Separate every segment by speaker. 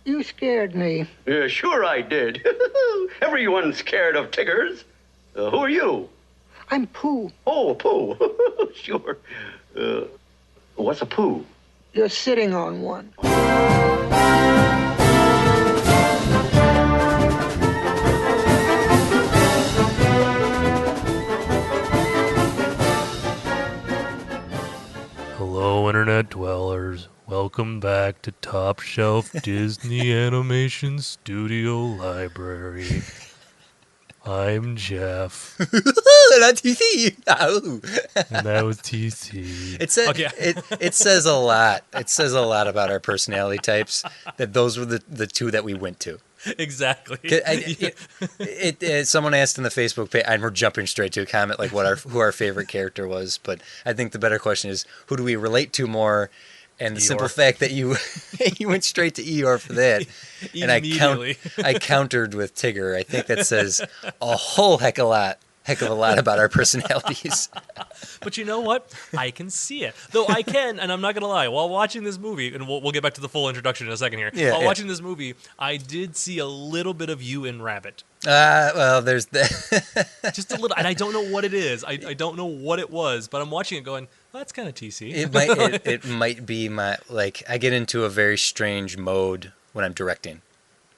Speaker 1: You scared me.
Speaker 2: Yeah, sure I did. Everyone's scared of Tiggers. Who are you?
Speaker 1: I'm Pooh.
Speaker 2: Oh, Pooh. Sure. What's a Pooh?
Speaker 1: You're sitting on one.
Speaker 3: Hello, Internet dwellers. Welcome back to Top Shelf Disney Animation Studio Library. I'm Jeff.
Speaker 4: Not TC.
Speaker 3: And that was TC.
Speaker 4: It says a lot. It says a lot about our personality types that those were the two that we went to.
Speaker 3: Exactly.
Speaker 4: Someone asked in the Facebook page, and we're jumping straight to a comment like who our favorite character was. But I think the better question is, who do we relate to more? And the simple fact that you went straight to Eeyore for that, and I countered with Tigger. I think that says a whole heck of a lot about our personalities.
Speaker 3: But you know what? I can see it. Though I can, and I'm not going to lie, while watching this movie, and we'll get back to the full introduction in a second here. While watching this movie, I did see a little bit of you in Rabbit.
Speaker 4: Well, there's that.
Speaker 3: Just a little, and I don't know what it is. I don't know what it was, but I'm watching it going, well, that's kind of TC.
Speaker 4: It might be my, I get into a very strange mode when I'm directing.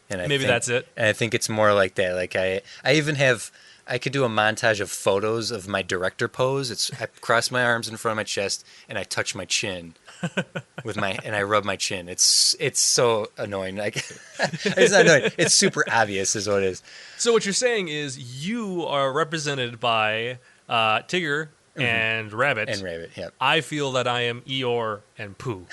Speaker 4: And
Speaker 3: that's it.
Speaker 4: And I think it's more like that. Like I even have... I could do a montage of photos of my director pose. I cross my arms in front of my chest and I touch my chin and I rub my chin. It's so annoying. It's not annoying. It's super obvious, is what it is.
Speaker 3: So what you're saying is you are represented by Tigger and Rabbit.
Speaker 4: And Rabbit, yeah.
Speaker 3: I feel that I am Eeyore and Pooh.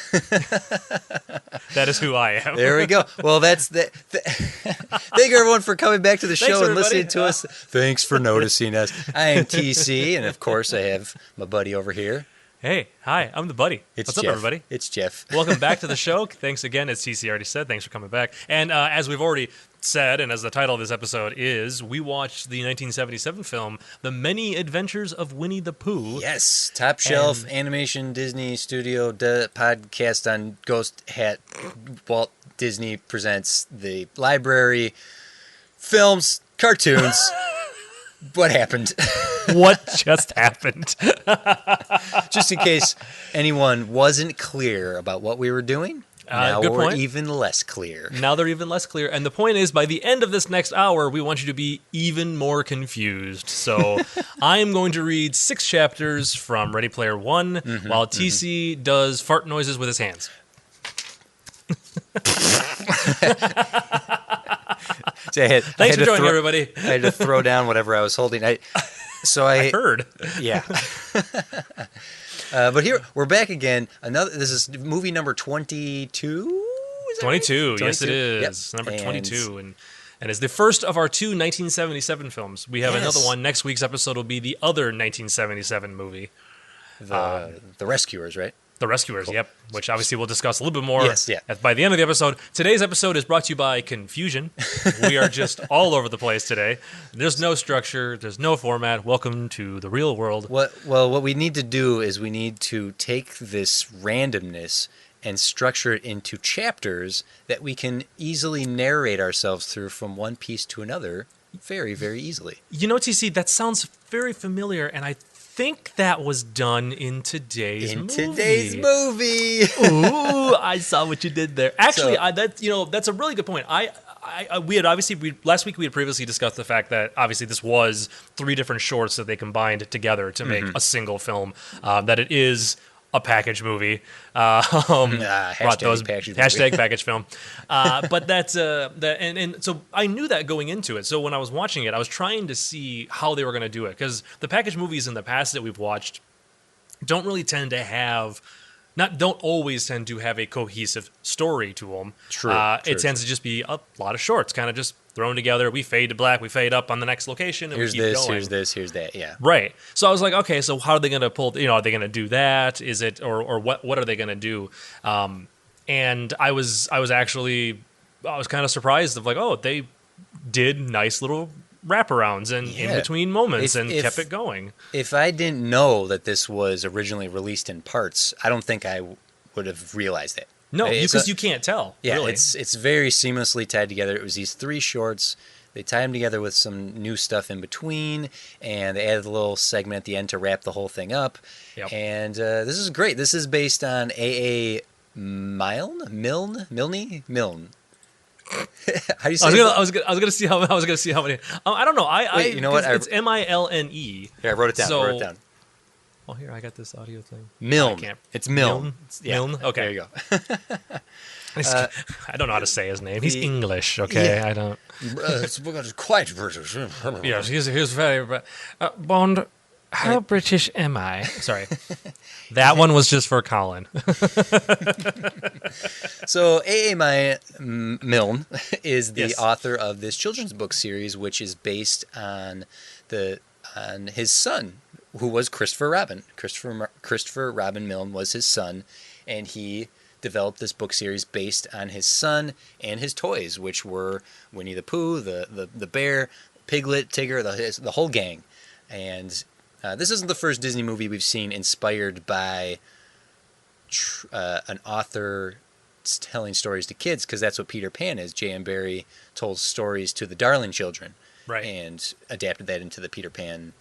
Speaker 3: That is who I am.
Speaker 4: There we go. Well, that's the. Thank you, everyone, for coming back to the show and listening to us. Thanks for noticing us. I am TC, and of course, I have my buddy over here.
Speaker 3: Hey, hi, I'm the buddy. What's
Speaker 4: Jeff.
Speaker 3: up, everybody?
Speaker 4: It's Jeff.
Speaker 3: Welcome back to the show. Thanks again, as TC already said. Thanks for coming back. And as we've already said, and as the title of this episode is, we watched the 1977 film, The Many Adventures of Winnie the Pooh.
Speaker 4: Yes, Top Shelf Animation Disney Studio podcast on Ghost Hat. Walt Disney presents the library, films, cartoons. What happened?
Speaker 3: What just happened?
Speaker 4: Just in case anyone wasn't clear about what we were doing. Now
Speaker 3: good
Speaker 4: we're
Speaker 3: point.
Speaker 4: even less clear.
Speaker 3: Now they're even less clear. And the point is, by the end of this next hour, we want you to be even more confused. So I am going to read 6 chapters from Ready Player One, while TC does fart noises with his hands.
Speaker 4: So
Speaker 3: Thanks for joining, everybody.
Speaker 4: I had to throw down whatever I was holding. I
Speaker 3: heard.
Speaker 4: Yeah. But here we're back again. This is movie number 22.
Speaker 3: 22. Yes, it is.
Speaker 4: Yep.
Speaker 3: Number 22, and it's the first of our 2 1977 films. We have another one. Next week's episode will be the other 1977 movie,
Speaker 4: The Rescuers, right?
Speaker 3: The Rescuers, cool. Yep, which obviously we'll discuss a little bit more by the end of the episode. Today's episode is brought to you by Confusion. We are just all over the place today. There's no structure. There's no format. Welcome to the real world.
Speaker 4: What we need to do is we need to take this randomness and structure it into chapters that we can easily narrate ourselves through from one piece to another very, very easily.
Speaker 3: You know, TC, that sounds very familiar, and I think that was done in today's movie. Ooh, I saw what you did there. Actually, that's a really good point. Last week we had previously discussed the fact that obviously this was 3 different shorts that they combined together to make a single film. That it is a package movie. Hashtag package film. But that's and so I knew that going into it. So when I was watching it, I was trying to see how they were going to do it, because the package movies in the past that we've watched don't always tend to have a cohesive story to them.
Speaker 4: True.
Speaker 3: It tends to just be a lot of shorts, kind of just thrown together. We fade to black, we fade up on the next location, and
Speaker 4: here's
Speaker 3: we keep
Speaker 4: this,
Speaker 3: going.
Speaker 4: here's this, here's that. Yeah.
Speaker 3: Right. So I was like, okay, so how are they going to pull? Are they going to do that? Is it or what are they going to do? And I was kind of surprised of like, oh, they did nice little wraparounds and in between moments and kept it going.
Speaker 4: If I didn't know that this was originally released in parts, I don't think I would have realized it.
Speaker 3: No, because you can't tell.
Speaker 4: Yeah,
Speaker 3: really.
Speaker 4: it's very seamlessly tied together. It was these 3 shorts. They tied them together with some new stuff in between, and they added a little segment at the end to wrap the whole thing up.
Speaker 3: Yep.
Speaker 4: And this is great. This is based on A.A. Milne. How do you say?
Speaker 3: I was gonna see how many. I don't know.
Speaker 4: Wait, you know what?
Speaker 3: It's Milne.
Speaker 4: Here, I wrote it down.
Speaker 3: So,
Speaker 4: I wrote it down.
Speaker 3: Oh, here I got this audio thing.
Speaker 4: Milne. It's Milne.
Speaker 3: Milne. Okay.
Speaker 4: There you go.
Speaker 3: I don't know how to say his name. He's English. Okay,
Speaker 4: yeah.
Speaker 3: I don't.
Speaker 4: It's quite British.
Speaker 3: Yes, he's very. Bond, how British am I? Sorry, that one was just for Colin.
Speaker 4: So A.A. Milne is the
Speaker 3: Yes.
Speaker 4: author of this children's book series, which is based on his son, who was Christopher Robin. Christopher Robin Milne was his son, and he developed this book series based on his son and his toys, which were Winnie the Pooh, the bear, Piglet, Tigger, the whole gang. And this isn't the first Disney movie we've seen inspired by an author telling stories to kids, because that's what Peter Pan is. J.M. Barrie told stories to the Darling children,
Speaker 3: Right.
Speaker 4: and adapted that into the Peter Pan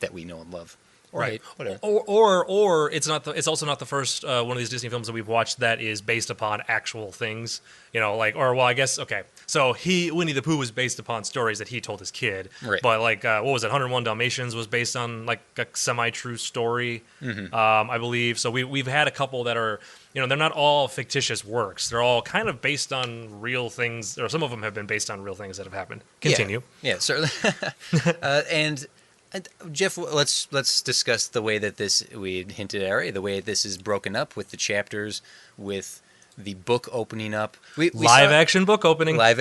Speaker 4: that we know and love.
Speaker 3: Right.
Speaker 4: Whatever.
Speaker 3: Or it's not. It's also not the first one of these Disney films that we've watched that is based upon actual things. I guess okay. So Winnie the Pooh was based upon stories that he told his kid.
Speaker 4: Right.
Speaker 3: But what was it? 101 Dalmatians was based on like a semi-true story, I believe. So we've had a couple that are, they're not all fictitious works. They're all kind of based on real things, or some of them have been based on real things that have happened. Continue.
Speaker 4: Yeah, certainly. And Jeff, let's discuss the way that we hinted at already, the way this is broken up with the chapters, with the book opening up. We
Speaker 3: live action book opening,
Speaker 4: and live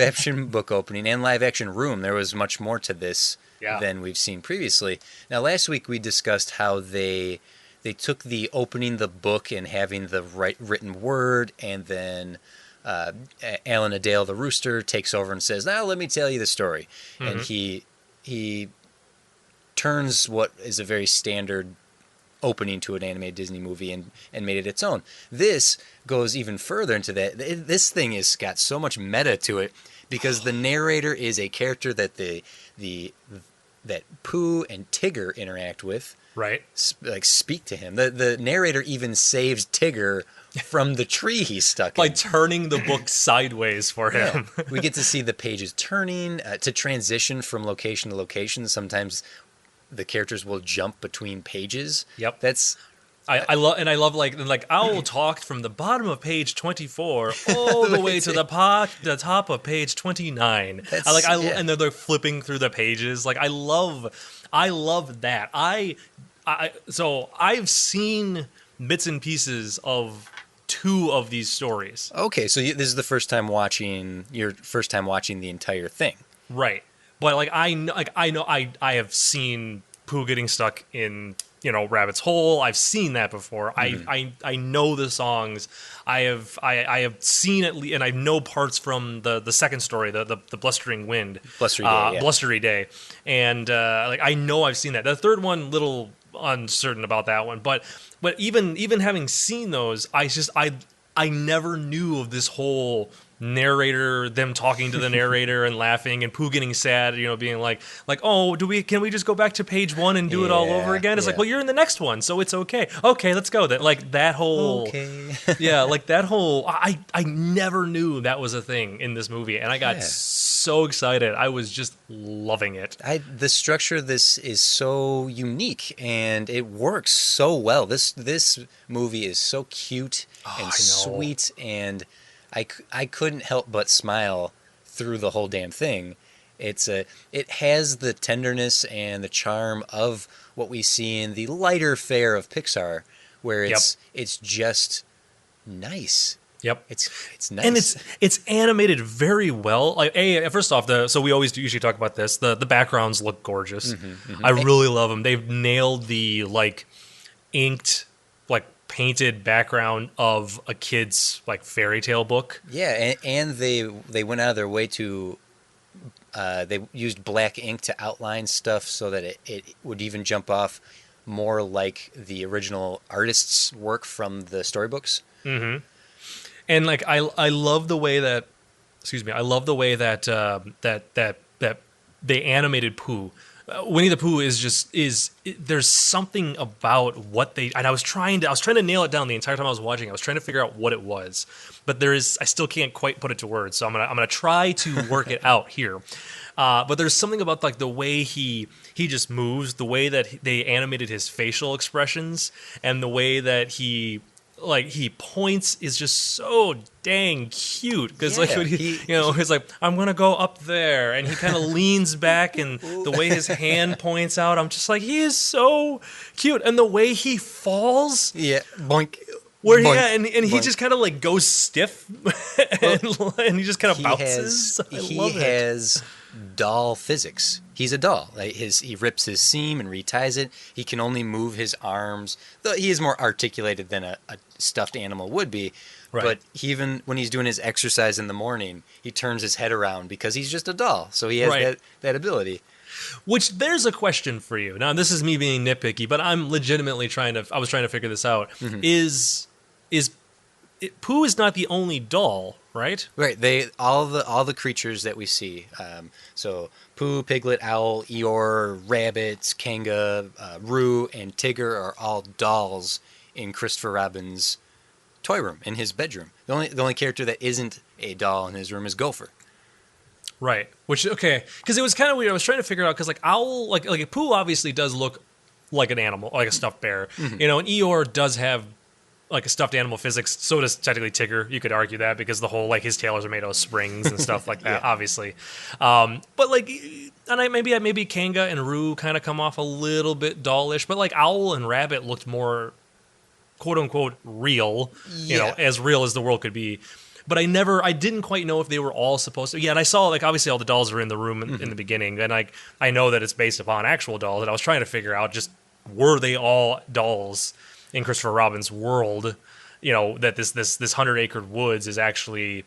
Speaker 4: action room. There was much more to this than we've seen previously. Now, last week we discussed how they took the opening the book and having the written word, and then Alan Adale the rooster takes over and says, "Now let me tell you the story," and he turns what is a very standard opening to an animated Disney movie and made it its own. This goes even further into that. This thing has got so much meta to it, because the narrator is a character that that Pooh and Tigger interact with.
Speaker 3: right?
Speaker 4: Speak to him. The narrator even saves Tigger from the tree he's stuck
Speaker 3: By
Speaker 4: in.
Speaker 3: turning the book sideways for him.
Speaker 4: We get to see the pages turning to transition from location to location. Sometimes the characters will jump between pages.
Speaker 3: Yep.
Speaker 4: That's
Speaker 3: I love like Owl talked from the bottom of page 24 all the way to the top of page 29. And they're flipping through the pages. Like I love that. So I've seen bits and pieces of 2 of these stories.
Speaker 4: okay. So this is the first time watching the entire thing.
Speaker 3: Right. But I have seen Pooh getting stuck in Rabbit's Hole. I've seen that before. I know the songs. I have seen it, and I know parts from the second story, the Blustering Wind, Blustery Day, and I know I've seen that. The third one, little uncertain about that one, but even having seen those, I never knew of this whole narrator, them talking to the narrator and laughing, and Pooh getting sad, being like, oh, can we just go back to page 1 and do it all over again? It's like, well, you're in the next one, so it's okay. Okay, let's go. That whole, that whole, I never knew that was a thing in this movie, and I got so excited. I was just loving it.
Speaker 4: The structure of this is so unique, and it works so well. This movie is so cute and sweet, and I couldn't help but smile through the whole damn thing. It has the tenderness and the charm of what we see in the lighter fare of Pixar, where it's just nice.
Speaker 3: Yep,
Speaker 4: it's nice,
Speaker 3: and it's animated very well. First off, so we always usually talk about this. The backgrounds look gorgeous. I really love them. They've nailed the inked painted background of a kid's fairy tale book.
Speaker 4: Yeah, and they went out of their way to they used black ink to outline stuff so that it would even jump off more like the original artist's work from the storybooks.
Speaker 3: And like I love the way that, excuse me, I love the way that that they animated Pooh. Winnie the Pooh there's something about what they, and I was trying to nail it down the entire time I was watching. I was trying to figure out what it was, but I still can't quite put it to words. So I'm gonna try to work it out here. But there's something about like the way he just moves, the way that they animated his facial expressions, and the way that he points is just so dang cute. Because like when he's like, I'm gonna go up there, and he kind of leans back, and the way his hand points out, I'm just like, he is so cute. And the way he falls,
Speaker 4: boink.
Speaker 3: Where
Speaker 4: boink,
Speaker 3: and he just kind of like goes stiff, and he just kind of bounces.
Speaker 4: He has doll physics. He's a doll. Like he rips his seam and reties it. He can only move his arms. Though he is more articulated than a stuffed animal would be. Right. But even when he's doing his exercise in the morning, he turns his head around because he's just a doll. So he has that ability.
Speaker 3: Which there's a question for you. Now this is me being nitpicky, but I'm legitimately I was trying to figure this out. Mm-hmm. Pooh is not the only doll, right?
Speaker 4: Right. All the creatures that we see. So Pooh, Piglet, Owl, Eeyore, Rabbit, Kanga, Roo, and Tigger are all dolls in Christopher Robin's toy room in his bedroom. The only character that isn't a doll in his room is Gopher.
Speaker 3: Right. Because it was kind of weird. I was trying to figure out because like Owl, like Pooh obviously does look like an animal, like a stuffed bear. Mm-hmm. And Eeyore does have like a stuffed animal physics. So does technically Tigger. You could argue that because the whole like his tails are made out of springs and stuff like that. Obviously, but like, and maybe Kanga and Roo kind of come off a little bit dollish, but like Owl and Rabbit looked more quote unquote real. As real as the world could be. But I didn't quite know if they were all supposed to. Yeah, and I saw like obviously all the dolls are in the room in the beginning, and I know that it's based upon actual dolls. And I was trying to figure out just were they all dolls in Christopher Robin's world, that this 100-acre woods is actually,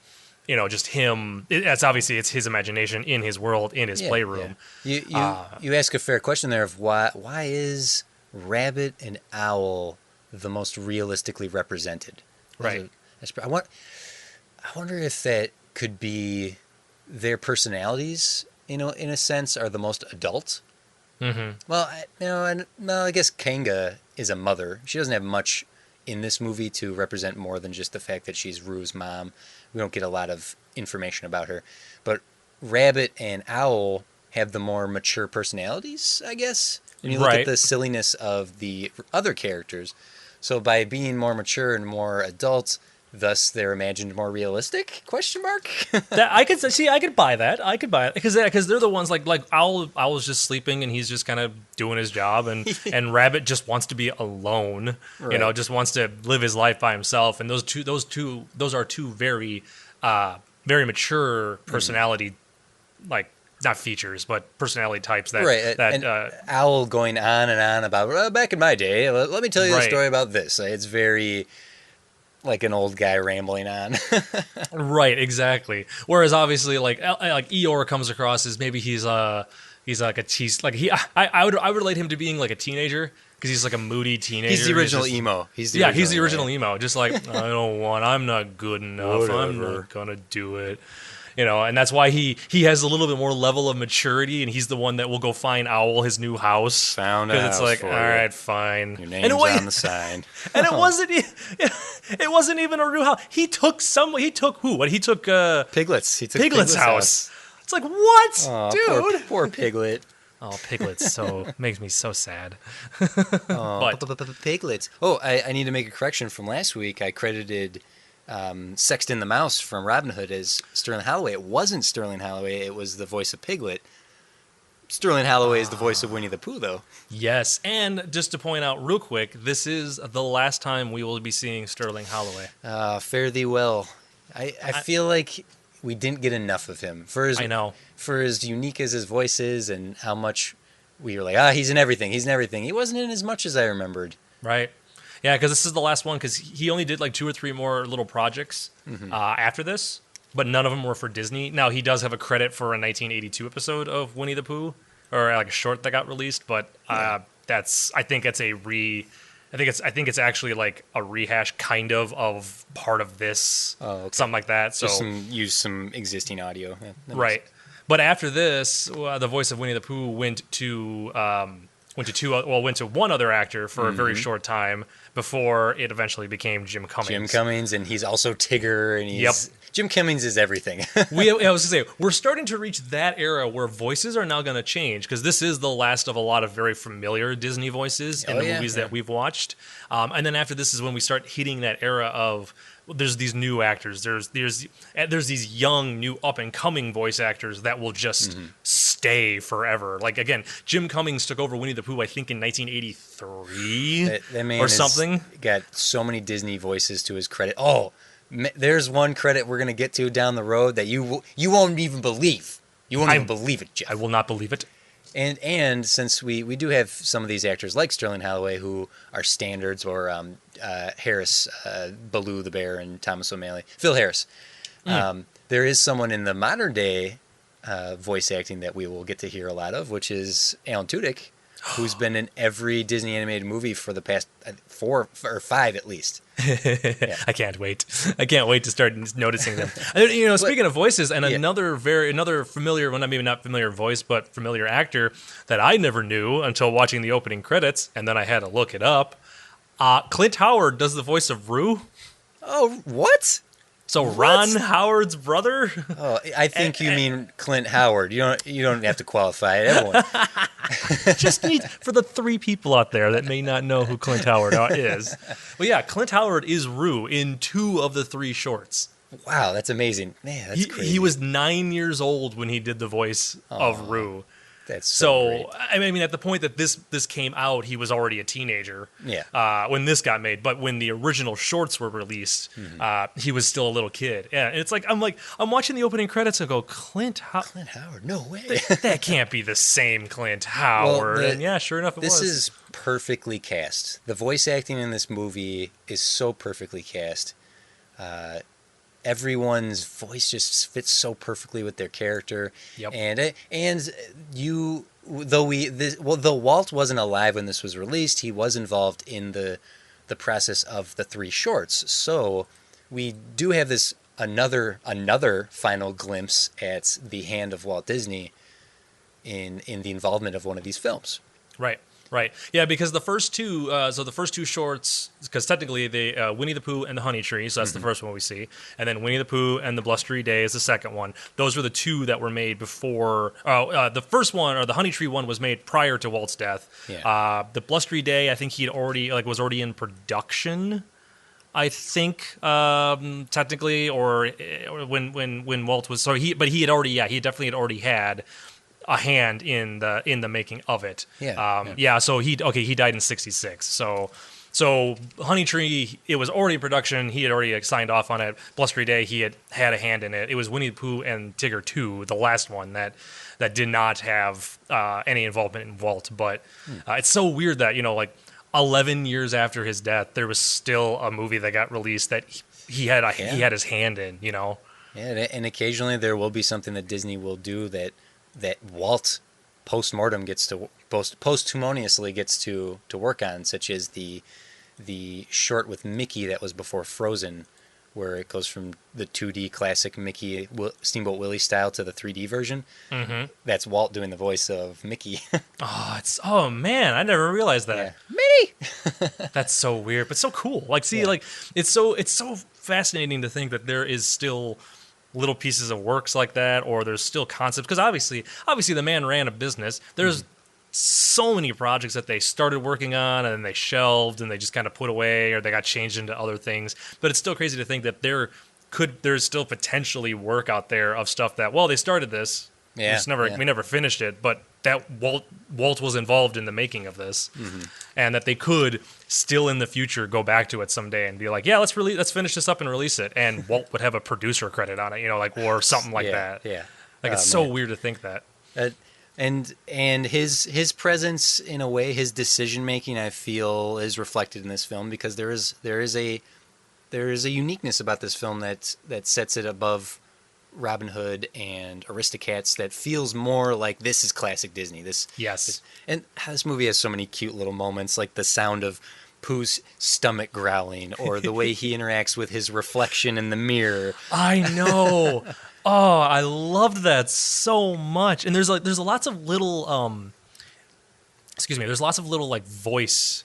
Speaker 3: just him. It's obviously it's his imagination in his world, in his playroom.
Speaker 4: Yeah. You ask a fair question there of why is Rabbit and Owl the most realistically represented?
Speaker 3: Right.
Speaker 4: I wonder if that could be their personalities, in a sense, are the most adult. Mm-hmm. Well, I guess Kanga is a mother. She doesn't have much in this movie to represent more than just the fact that she's Roo's mom. We don't get a lot of information about her. But Rabbit and Owl have the more mature personalities, I guess. When you look at the silliness of the other characters. So by being more mature and more adult, thus they're imagined more realistic? Question mark.
Speaker 3: That I could buy that. I could buy it because they're the ones like Owl's just sleeping and he's just kind of doing his job, and Rabbit just wants to be alone. Right. Just wants to live his life by himself. And those are two very very mature personality, like not features but personality types that
Speaker 4: and Owl going on and on about back in my day. Let me tell you the story about this. It's very like an old guy rambling on.
Speaker 3: Right, exactly. Whereas obviously like Eeyore comes across as maybe he's like I would relate him to being like a teenager because he's like a moody teenager.
Speaker 4: He's the original emo.
Speaker 3: He's the original emo. Just like I'm not good enough. Whatever. I'm not gonna do it. And that's why he has a little bit more level of maturity, and he's the one that will go find Owl his new house.
Speaker 4: Found a house. It's like,
Speaker 3: all right, fine.
Speaker 4: Your name's on the sign.
Speaker 3: And it wasn't even a new house. He took who? What? He took
Speaker 4: Piglets. He took
Speaker 3: Piglet's house. It's like, what, dude?
Speaker 4: Poor Piglet.
Speaker 3: Oh, Piglets makes me so sad.
Speaker 4: Piglets. Oh, I need to make a correction from last week. I credited Sexton the Mouse from Robin Hood as Sterling Holloway. It wasn't Sterling Holloway. It was the voice of Piglet. Sterling Holloway is the voice of Winnie the Pooh, though.
Speaker 3: Yes, and just to point out real quick, this is the last time we will be seeing Sterling Holloway.
Speaker 4: Fare thee well. I feel like we didn't get enough of him. For as unique as his voice is and how much we were like, he's in everything. He wasn't in as much as I remembered.
Speaker 3: Right. Yeah, because this is the last one, because he only did like 2 or 3 more little projects after this, but none of them were for Disney. Now, he does have a credit for a 1982 episode of Winnie the Pooh, or like a short that got released, but I think it's a I think it's actually like a rehash kind of part of this, something like that. So
Speaker 4: Just use some existing audio. Yeah,
Speaker 3: right. But after this, the voice of Winnie the Pooh went to one other actor for a very short time before it eventually became Jim Cummings.
Speaker 4: Jim Cummings, and he's also Tigger, and Jim Cummings is everything.
Speaker 3: I was going to say, we're starting to reach that era where voices are now going to change, because this is the last of a lot of very familiar Disney voices in the movies that we've watched. And then after this is when we start hitting that era of, there's these new actors, there's these young, new up-and-coming voice actors that will just stay forever. Like, again, Jim Cummings took over Winnie the Pooh, I think, in 1983
Speaker 4: that man
Speaker 3: or something.
Speaker 4: Got so many Disney voices to his credit. Oh, there's one credit we're going to get to down the road that you won't even believe. You won't even believe it, Jeff.
Speaker 3: I will not believe it.
Speaker 4: And since we do have some of these actors like Sterling Holloway who are standards, or Harris, Baloo the Bear, and Thomas O'Malley, Phil Harris, there is someone in the modern day voice acting that we will get to hear a lot of, which is Alan Tudyk, who's been in every Disney animated movie for the past 4 or 5 at least. Yeah.
Speaker 3: I can't wait. I can't wait to start noticing them. Speaking of voices, and another familiar, well, maybe not familiar voice, but familiar actor that I never knew until watching the opening credits, and then I had to look it up. Clint Howard does the voice of Roo.
Speaker 4: Oh, what?
Speaker 3: So Ron Howard's brother?
Speaker 4: Oh, I think you mean Clint Howard. You don't have to qualify it. Everyone.
Speaker 3: Just need for the 3 people out there that may not know who Clint Howard is. Well, yeah, Clint Howard is Roo in 2 of the 3 shorts.
Speaker 4: Wow, that's amazing. Man, that's crazy.
Speaker 3: He was 9 years old when he did the voice of Roo.
Speaker 4: That's so great.
Speaker 3: I mean, at the point that this came out, he was already a teenager.
Speaker 4: Yeah.
Speaker 3: When this got made, but when the original shorts were released, he was still a little kid. Yeah, and it's like I'm watching the opening credits and go, Clint
Speaker 4: Howard, no way.
Speaker 3: That can't be the same Clint Howard.
Speaker 4: Well,
Speaker 3: and yeah, sure enough,
Speaker 4: this is perfectly cast. The voice acting in this movie is so perfectly cast. Everyone's voice just fits so perfectly with their character.
Speaker 3: Yep.
Speaker 4: Though Walt wasn't alive when this was released, he was involved in the process of the 3 shorts. So we do have this another final glimpse at the hand of Walt Disney in the involvement of one of these films.
Speaker 3: Right. Yeah, because the first 2, the first 2 shorts, because technically they Winnie the Pooh and the Honey Tree, so that's the first one we see, and then Winnie the Pooh and the Blustery Day is the second one. Those were the 2 that were made before. The first one, or the Honey Tree one, was made prior to Walt's death.
Speaker 4: Yeah.
Speaker 3: The Blustery Day, I think he'd already was already in production. I think technically, or when Walt was he definitely had already had a hand in the making of it. So he died in 1966. So Honey Tree, it was already in production. He had already signed off on it. Blustery Day, he had a hand in it. It was Winnie the Pooh and Tigger 2, the last one that did not have any involvement in Walt. But it's so weird that 11 years after his death, there was still a movie that got released that he had his hand in.
Speaker 4: Yeah, and occasionally there will be something that Disney will do that Walt posthumously gets to work on, such as the short with Mickey that was before Frozen, where it goes from the 2D classic Mickey Steamboat Willie style to the 3D version. Mm-hmm. That's Walt doing the voice of Mickey.
Speaker 3: Oh man, I never realized that.
Speaker 4: Yeah. Minnie.
Speaker 3: That's so weird, but so cool. It's so fascinating to think that there is still little pieces of works like that, or there's still concepts, because obviously the man ran a business. There's so many projects that they started working on and then they shelved and they just kind of put away, or they got changed into other things. But it's still crazy to think that there's still potentially work out there of stuff that, they started this, we never finished it, but that Walt was involved in the making of this, and that they could still in the future go back to it someday and be like, let's finish this up and release it, and Walt would have a producer credit on it, or something like that.
Speaker 4: Yeah,
Speaker 3: it's so weird to think that.
Speaker 4: And his presence, in a way, his decision making, I feel, is reflected in this film, because there is a uniqueness about this film that sets it above Robin Hood and Aristocats, that feels more like this is classic Disney. And this movie has so many cute little moments, like the sound of Pooh's stomach growling, or the way he interacts with his reflection in the mirror.
Speaker 3: I know. Oh, I loved that so much. And there's lots of little there's lots of little like voice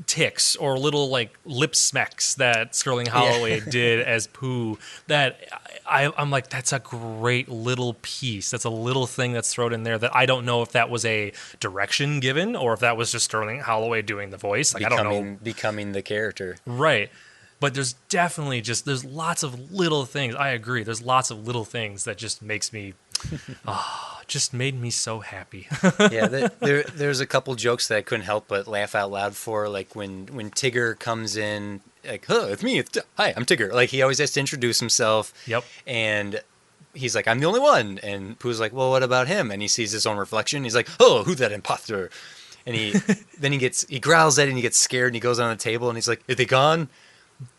Speaker 3: ticks or little like lip smacks that Sterling Holloway did as Pooh that I'm like, that's a great little piece. That's a little thing that's thrown in there that I don't know if that was a direction given or if that was just Sterling Holloway doing the voice. Like, I don't know.
Speaker 4: Becoming the character.
Speaker 3: Right. But there's definitely there's lots of little things. I agree. There's lots of little things that just makes me, just made me so happy.
Speaker 4: Yeah, there's a couple jokes that I couldn't help but laugh out loud for, like when Tigger comes in, like, it's me, hi, I'm Tigger. Like, he always has to introduce himself.
Speaker 3: Yep.
Speaker 4: And he's like, I'm the only one. And Pooh's like, well, what about him? And he sees his own reflection. He's like, oh, who's that imposter? And he growls at it and he gets scared and he goes on the table and he's like, are they gone?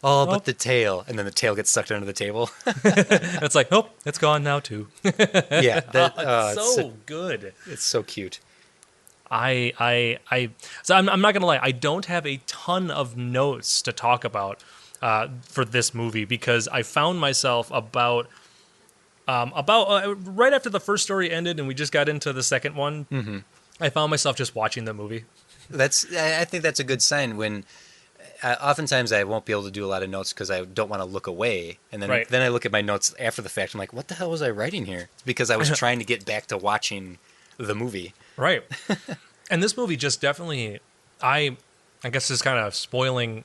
Speaker 4: Oh, but the tail. And then the tail gets sucked under the table.
Speaker 3: It's like, oh, it's gone now too.
Speaker 4: Yeah.
Speaker 3: It's so good.
Speaker 4: It's so cute.
Speaker 3: So I'm not going to lie. I don't have a ton of notes to talk about for this movie because I found myself about right after the first story ended and we just got into the second one,
Speaker 4: mm-hmm.
Speaker 3: I found myself just watching the movie.
Speaker 4: I think that's a good sign when oftentimes I won't be able to do a lot of notes because I don't want to look away. And then I look at my notes after the fact. I'm like, what the hell was I writing here? It's because I was trying to get back to watching the movie.
Speaker 3: Right. And this movie just definitely, I guess is kind of spoiling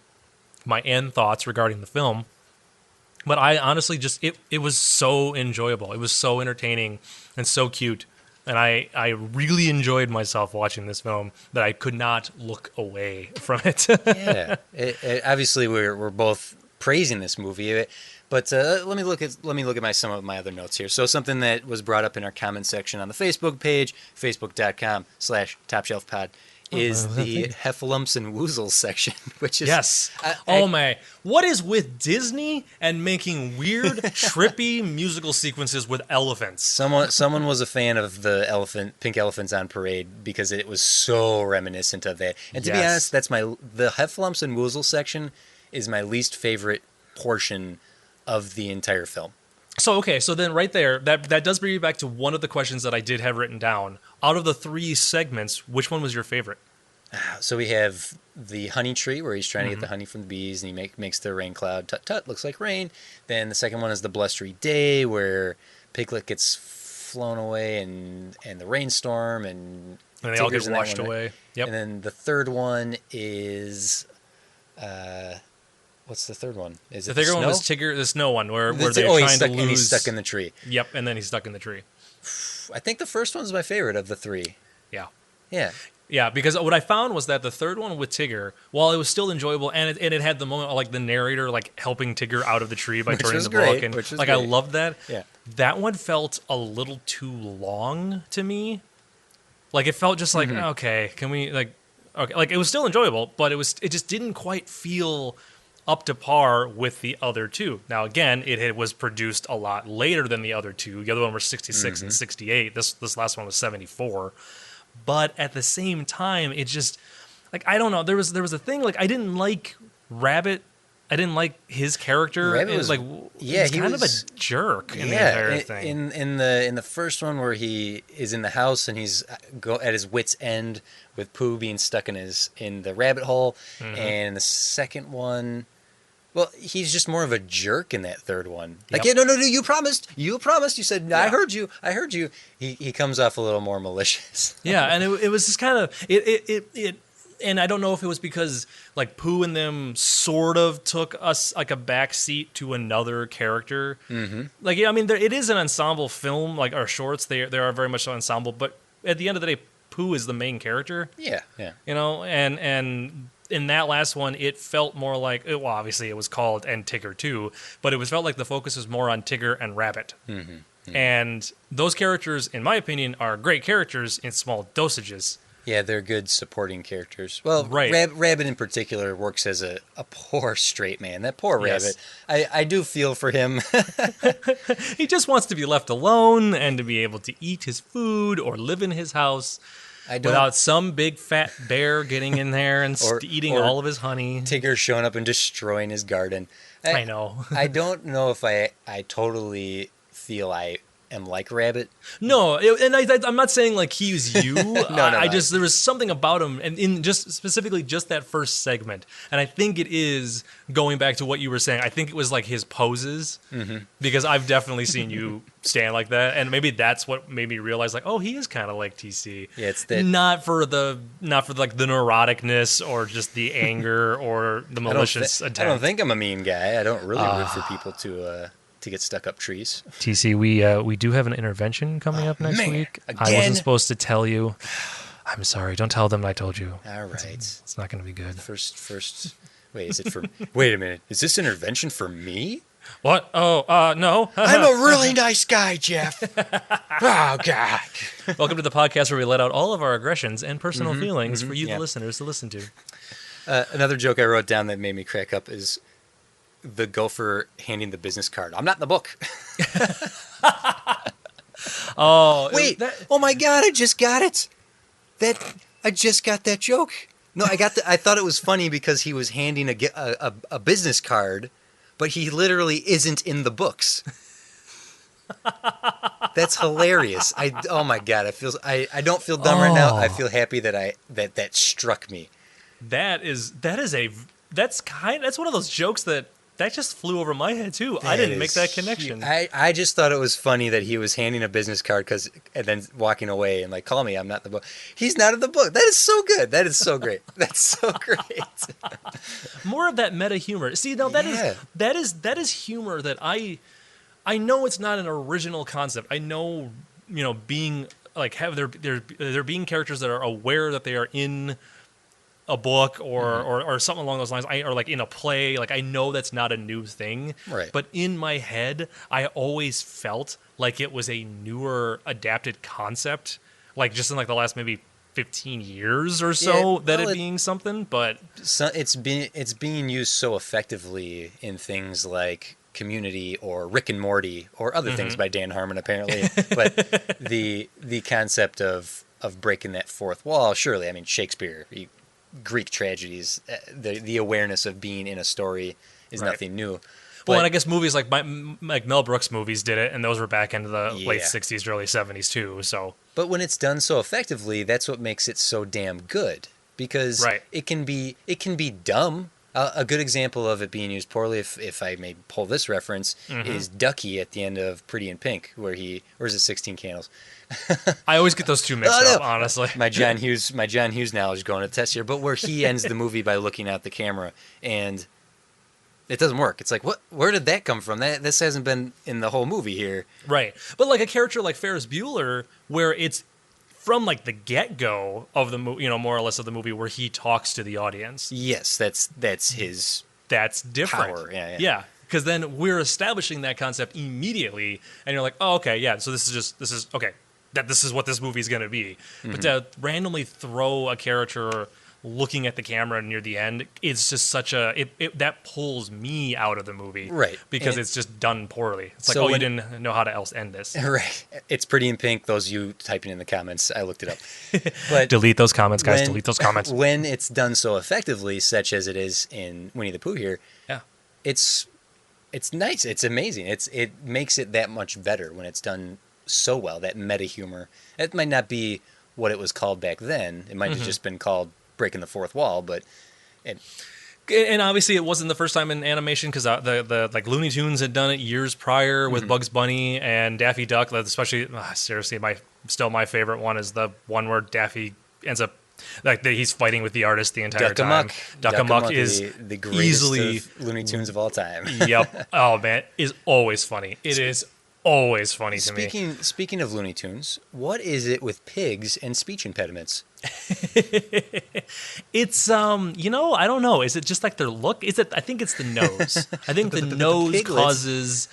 Speaker 3: my end thoughts regarding the film. But I honestly just, it was so enjoyable. It was so entertaining and so cute. And I really enjoyed myself watching this film that I could not look away from it.
Speaker 4: Yeah. Obviously, we're both praising this movie. But let me look at some of my other notes here. So something that was brought up in our comment section on the Facebook page, facebook.com/TopShelfPod, is the Heffalumps and Woozles section, which is...
Speaker 3: Yes. What is with Disney and making weird, trippy musical sequences with elephants?
Speaker 4: Someone was a fan of the pink elephants on parade because it was so reminiscent of that. And to be honest, the Heffalumps and Woozles section is my least favorite portion of the entire film.
Speaker 3: So then right there, that does bring me back to one of the questions that I did have written down. Out of the three segments, which one was your favorite?
Speaker 4: So we have the honey tree where he's trying to get the honey from the bees and he makes the rain cloud. Tut tut, looks like rain. Then the second one is the blustery day where Piglet gets flown away and the rainstorm and
Speaker 3: they all get washed away. Yep.
Speaker 4: And then the third one is... what's the third one? Is it the third one was
Speaker 3: Tigger, the snow one, where they're trying to lose.
Speaker 4: And he's stuck in the tree.
Speaker 3: Yep, and then he's stuck in the tree.
Speaker 4: I think the first one's my favorite of the three.
Speaker 3: Yeah.
Speaker 4: Yeah.
Speaker 3: Yeah, because what I found was that the third one with Tigger, while it was still enjoyable, and it had the moment of like the narrator like helping Tigger out of the tree by turning the book, and like great. I loved that.
Speaker 4: Yeah.
Speaker 3: That one felt a little too long to me. Like it felt just like okay, can we like it was still enjoyable, but it just didn't quite feel up to par with the other two. Now, again, it was produced a lot later than the other two. The other one was 66 and 68. This last one was 74. But at the same time, it just, like, I don't know. There was a thing, like, I didn't like Rabbit. I didn't like his character.
Speaker 4: Rabbit was
Speaker 3: like, he was kind of a jerk in the entire thing.
Speaker 4: In the first one where he is in the house and he's at his wit's end with Pooh being stuck in the rabbit hole, and the second one, well, he's just more of a jerk in that third one. Like, no, you promised. You said, yeah. I heard you. He comes off a little more malicious.
Speaker 3: Yeah, and it was just kind of it. And I don't know if it was because like Pooh and them sort of took us like a back seat to another character. Like, I mean, it is an ensemble film, like our shorts. They are very much an ensemble, but at the end of the day, Pooh is the main character.
Speaker 4: Yeah.
Speaker 3: You know, and in that last one, it felt more like, well, obviously it was called and Tigger too, but it felt like the focus was more on Tigger and Rabbit. And those characters, in my opinion, are great characters in small dosages.
Speaker 4: Yeah, they're good supporting characters. Well,
Speaker 3: right.
Speaker 4: Rabbit in particular works as a poor straight man. That poor Rabbit. I do feel for him.
Speaker 3: He just wants to be left alone and to be able to eat his food or live in his house. without some big fat bear getting in there and eating all of his honey.
Speaker 4: Tigger showing up and destroying his garden.
Speaker 3: I know.
Speaker 4: I don't know if I totally feel I am like Rabbit.
Speaker 3: No, and I'm not saying like he's you.
Speaker 4: No.
Speaker 3: There was something about him, and in just specifically just that first segment, and I think it is going back to what you were saying. I think it was like his poses, because I've definitely seen you stand like that, and maybe that's what made me realize like, oh, he is kind of like TC.
Speaker 4: Yeah, it's that
Speaker 3: not for like the neuroticness or just the anger or the malicious intent.
Speaker 4: I don't think I'm a mean guy. I don't really root for people to get stuck up trees.
Speaker 3: TC, we do have an intervention coming up next week.
Speaker 4: Again?
Speaker 3: I wasn't supposed to tell you. I'm sorry. Don't tell them I told you.
Speaker 4: All right.
Speaker 3: It's not going to be good.
Speaker 4: First. Wait, is it for? Wait a minute. Is this intervention for me?
Speaker 3: What? Oh, no.
Speaker 4: I'm a really nice guy, Jeff. Oh God.
Speaker 3: Welcome to the podcast where we let out all of our aggressions and personal feelings for you, the listeners, to listen to.
Speaker 4: Another joke I wrote down that made me crack up is the gopher handing the business card. I'm not in the book.
Speaker 3: Oh,
Speaker 4: wait! Oh my God! I just got it. I just got that joke. No, I thought it was funny because he was handing a business card, but he literally isn't in the books. That's hilarious. Oh my God! I don't feel dumb right now. I feel happy that that struck me. That's
Speaker 3: one of those jokes that just flew over my head too. I didn't make that connection.
Speaker 4: I just thought it was funny that he was handing a business card and then walking away and like, call me, I'm not in the book. He's not in the book. That is so good. That is so great. That's so great.
Speaker 3: More of that meta humor. See, now that is humor that I know it's not an original concept. I know, being like there being characters that are aware that they are in a book or something along those lines, or like in a play. Like I know that's not a new thing,
Speaker 4: right?
Speaker 3: But in my head, I always felt like it was a newer adapted concept, like just in like the last maybe 15 years or so being something. But
Speaker 4: it's being used so effectively in things like Community or Rick and Morty or other things by Dan Harmon apparently. But the concept of breaking that fourth wall, surely, I mean Shakespeare. Greek tragedies, the awareness of being in a story is nothing new.
Speaker 3: But, and I guess movies like Mel Brooks movies did it, and those were back into the late 60s, early 70s too. So,
Speaker 4: but when it's done so effectively, that's what makes it so damn good. Because it can be dumb. A good example of it being used poorly, if I may pull this reference, is Ducky at the end of Pretty in Pink, or is it 16 Candles?
Speaker 3: I always get those two mixed up, honestly.
Speaker 4: My John Hughes knowledge going to test here, but where he ends the movie by looking at the camera and it doesn't work. It's like, what? Where did that come from? This hasn't been in the whole movie here,
Speaker 3: right? But like a character like Ferris Bueller, where it's from like the get-go of the movie, more or less of the movie, where he talks to the audience.
Speaker 4: Yes, that's his.
Speaker 3: That's different.
Speaker 4: Power.
Speaker 3: Yeah. Because then we're establishing that concept immediately, and you're like, oh, okay, yeah. So this is okay. This is what this movie is going to be. But to randomly throw a character looking at the camera near the end, it's just such that pulls me out of the movie,
Speaker 4: right?
Speaker 3: Because it's just done poorly. It's like, you didn't know how to else end this,
Speaker 4: right? It's Pretty in Pink. Those of you typing in the comments, I looked it up. But
Speaker 3: delete those comments, guys. Delete those comments.
Speaker 4: When it's done so effectively, such as it is in Winnie the Pooh here, it's nice. It's amazing. It makes it that much better when it's done so well. That meta humor. It might not be what it was called back then. It might have just been called breaking the fourth wall, but
Speaker 3: and obviously it wasn't the first time in animation, because the like Looney Tunes had done it years prior with Bugs Bunny and Daffy Duck. Especially, seriously, my favorite one is the one where Daffy ends up like he's fighting with the artist the entire time. Duck Amuck is
Speaker 4: the greatest easily of Looney Tunes of all time.
Speaker 3: Yep. Oh man, is always funny. It is always funny to me.
Speaker 4: Speaking of Looney Tunes, what is it with pigs and speech impediments?
Speaker 3: It's I don't know. Is it just like their look? I think it's the nose. I think the nose causes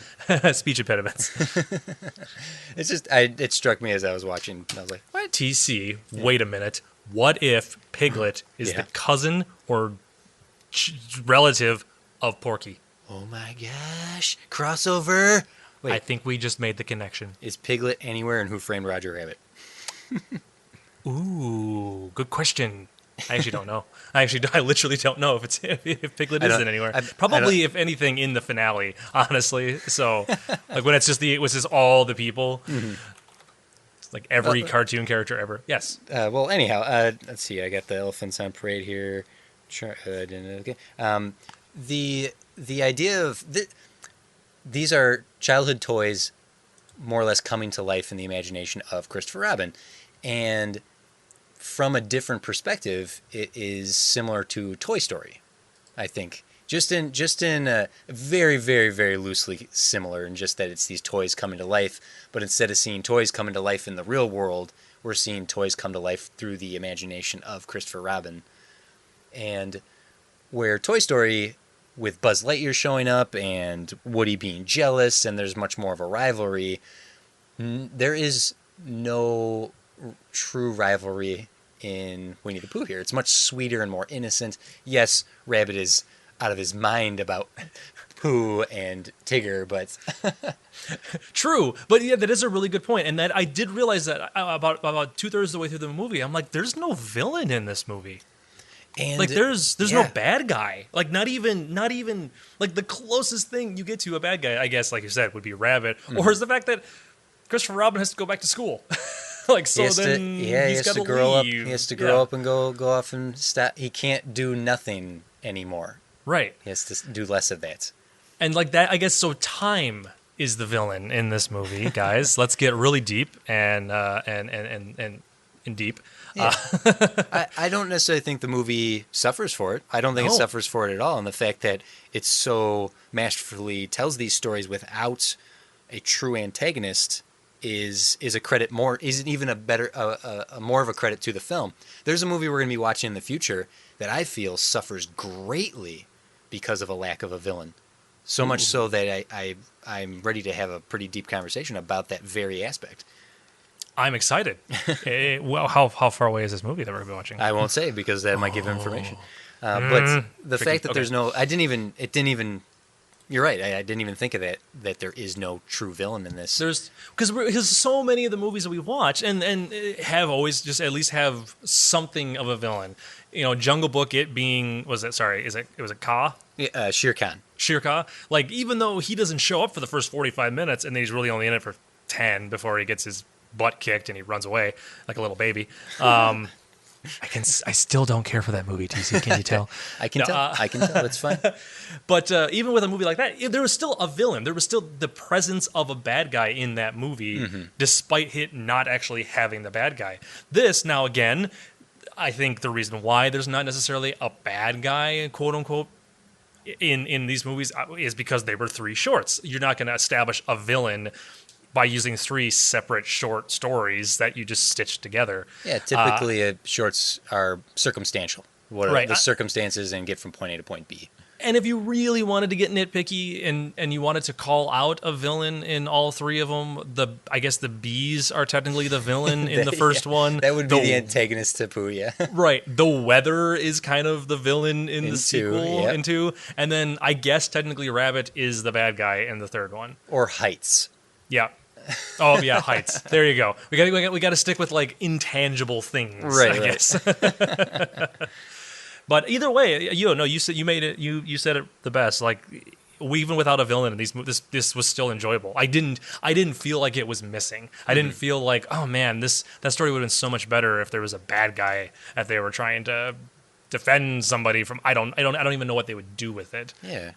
Speaker 3: speech impediments.
Speaker 4: It's just it struck me as I was watching. I was like,
Speaker 3: what? TC, wait a minute. What if Piglet is the cousin or relative of Porky?
Speaker 4: Oh my gosh. Crossover. Wait,
Speaker 3: I think we just made the connection.
Speaker 4: Is Piglet anywhere in Who Framed Roger Rabbit?
Speaker 3: Ooh, good question. I actually don't know. I literally don't know if Piglet is in anywhere. Probably, if anything, in the finale, honestly. So, like when it was just all the people, it's like every cartoon character ever. Yes.
Speaker 4: Well, anyhow, let's see. I got the elephants on parade here. Okay. The idea of these are childhood toys, more or less coming to life in the imagination of Christopher Robin, and from a different perspective, it is similar to Toy Story, I think. Just in a very, very, very loosely similar, in just that it's these toys coming to life, but instead of seeing toys coming to life in the real world, we're seeing toys come to life through the imagination of Christopher Robin. And where Toy Story, with Buzz Lightyear showing up and Woody being jealous, and there's much more of a rivalry, there is no true rivalry in Winnie the Pooh here. It's much sweeter and more innocent. Yes, Rabbit is out of his mind about Pooh and Tigger, but
Speaker 3: true. But yeah, that is a really good point. And that I did realize that about 2/3 of the way through the movie, I'm like, there's no villain in this movie. And like there's no bad guy. Like not even like the closest thing you get to a bad guy, I guess, like you said, would be Rabbit, or is the fact that Christopher Robin has to go back to school. Like so, he has to
Speaker 4: grow up.
Speaker 3: leave.
Speaker 4: He has to grow up and go off and stop. He can't do nothing anymore.
Speaker 3: Right.
Speaker 4: He has to do less of that.
Speaker 3: And like that, I guess. So time is the villain in this movie, guys. Let's get really deep and deep.
Speaker 4: Yeah. I don't necessarily think the movie suffers for it. I don't think it suffers for it at all. And the fact that it so masterfully tells these stories without a true antagonist is a credit more, isn't even a more of a credit to the film. There's a movie we're going to be watching in the future that I feel suffers greatly because of a lack of a villain. So much so that I'm ready to have a pretty deep conversation about that very aspect.
Speaker 3: I'm excited. Well, how far away is this movie that we're going to be watching?
Speaker 4: I won't say because that might give information. But the fact that there's no, you're right. I didn't even think of that there is no true villain in this.
Speaker 3: Because so many of the movies that we watch and have always just at least have something of a villain. You know, Jungle Book, it was Ka?
Speaker 4: Yeah, Shere Khan.
Speaker 3: Shere Khan. Like, even though he doesn't show up for the first 45 minutes and then he's really only in it for 10 before he gets his butt kicked and he runs away like a little baby. I still don't care for that movie, TC. Can you tell?
Speaker 4: I can tell. It's fine.
Speaker 3: But even with a movie like that, there was still a villain. There was still the presence of a bad guy in that movie, despite it not actually having the bad guy. This, now again, I think the reason why there's not necessarily a bad guy, quote unquote, in these movies is because they were 3 shorts. You're not going to establish a villain by using 3 separate short stories that you just stitched together.
Speaker 4: Yeah, typically shorts are circumstantial. What are the circumstances and get from point A to point B.
Speaker 3: And if you really wanted to get nitpicky and you wanted to call out a villain in all 3 of them, I guess the bees are technically the villain in the first one.
Speaker 4: That would be the antagonist to Pooh, yeah.
Speaker 3: Right. The weather is kind of the villain in the sequel, in 2. And then I guess technically Rabbit is the bad guy in the 3rd one.
Speaker 4: Or Heights.
Speaker 3: Yeah. Oh yeah, Heights. There you go. We got to stick with like intangible things,
Speaker 4: right?
Speaker 3: I guess. But either way, you said you made it. You said it the best. Like even without a villain in this was still enjoyable. I didn't feel like it was missing. I didn't feel like, oh man, that story would have been so much better if there was a bad guy that they were trying to defend somebody from. I don't even know what they would do with it.
Speaker 4: Yeah,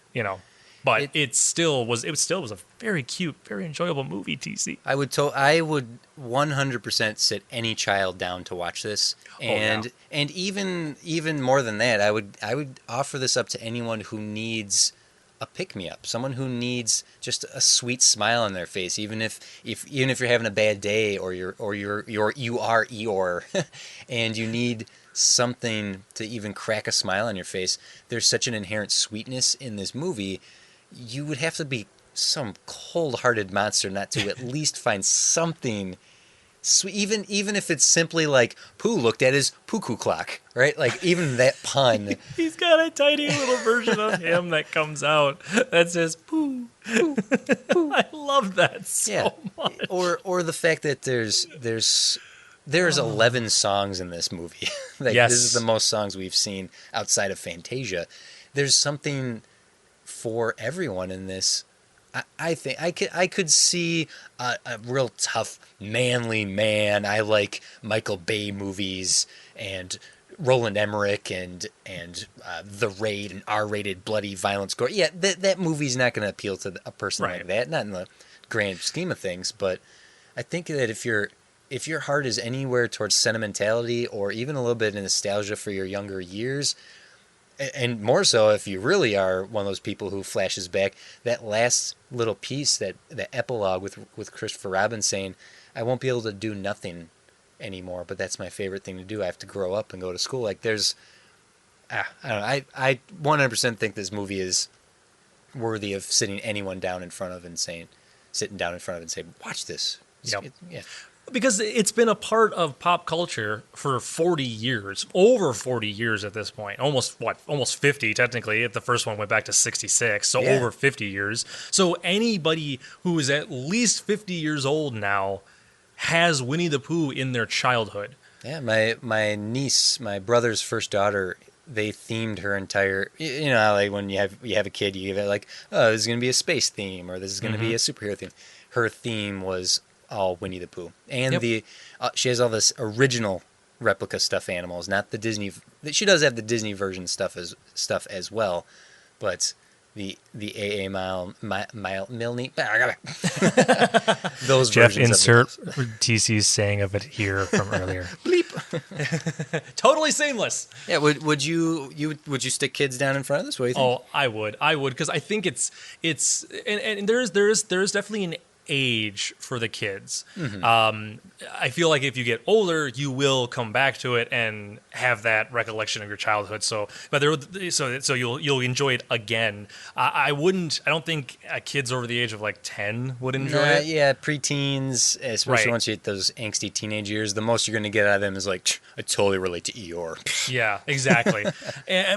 Speaker 3: But it still was a very cute, very enjoyable movie, TC.
Speaker 4: I would 100% sit any child down to watch this. And even more than that, I would offer this up to anyone who needs a pick-me-up, someone who needs just a sweet smile on their face, even if you're having a bad day or you are Eeyore and you need something to even crack a smile on your face. There's such an inherent sweetness in this movie. You would have to be some cold-hearted monster not to at least find something sweet, even if it's simply like Pooh looked at his Pooh clock, right? Like even that pun.
Speaker 3: He's got a tiny little version of him that comes out that says Pooh. Pooh. Pooh. I love that so much.
Speaker 4: Or the fact that there's There's 11 songs in this movie.
Speaker 3: Yes.
Speaker 4: This is the most songs we've seen outside of Fantasia. There's something for everyone in this. I think I could see a real tough, manly man. I like Michael Bay movies and Roland Emmerich and The Raid and R-rated bloody violence gore. Yeah, that movie's not going to appeal to a person like that. Not in the grand scheme of things, but I think that if your heart is anywhere towards sentimentality or even a little bit of nostalgia for your younger years, and more so if you really are one of those people who flashes back, that last little piece, that epilogue with Christopher Robin saying, I won't be able to do nothing anymore, but that's my favorite thing to do. I have to grow up and go to school. Like there's, I don't know, I 100% think this movie is worthy of sitting anyone down in front of and saying, watch this.
Speaker 3: Yep.
Speaker 4: Yeah.
Speaker 3: Because it's been a part of pop culture for 40 years, over 40 years at this point. Almost 50 technically. The first one went back to 66, so over 50 years. So anybody who is at least 50 years old now has Winnie the Pooh in their childhood.
Speaker 4: Yeah, my niece, my brother's first daughter, they themed her entire, like when you have a kid, you give it like, oh, this is going to be a space theme or this is going to be a superhero theme. Her theme was all Winnie the Pooh. And she has all this original replica stuffed animals, not the Disney. She does have the Disney version stuff as well, but the A.A. Milne. Those
Speaker 3: Jeff,
Speaker 4: versions
Speaker 3: insert
Speaker 4: of
Speaker 3: TC's saying of it here from earlier.
Speaker 4: Bleep.
Speaker 3: Totally seamless.
Speaker 4: Yeah, would you stick kids down in front of this? What do you think?
Speaker 3: Oh, I would, because I think it's and there's definitely an age for the kids. I feel like if you get older, you will come back to it and have that recollection of your childhood. So you'll enjoy it again. I don't think kids over the age of like 10 would enjoy it.
Speaker 4: Yeah, preteens, especially once you hit those angsty teenage years, the most you're going to get out of them is like, I totally relate to Eeyore.
Speaker 3: Yeah, exactly.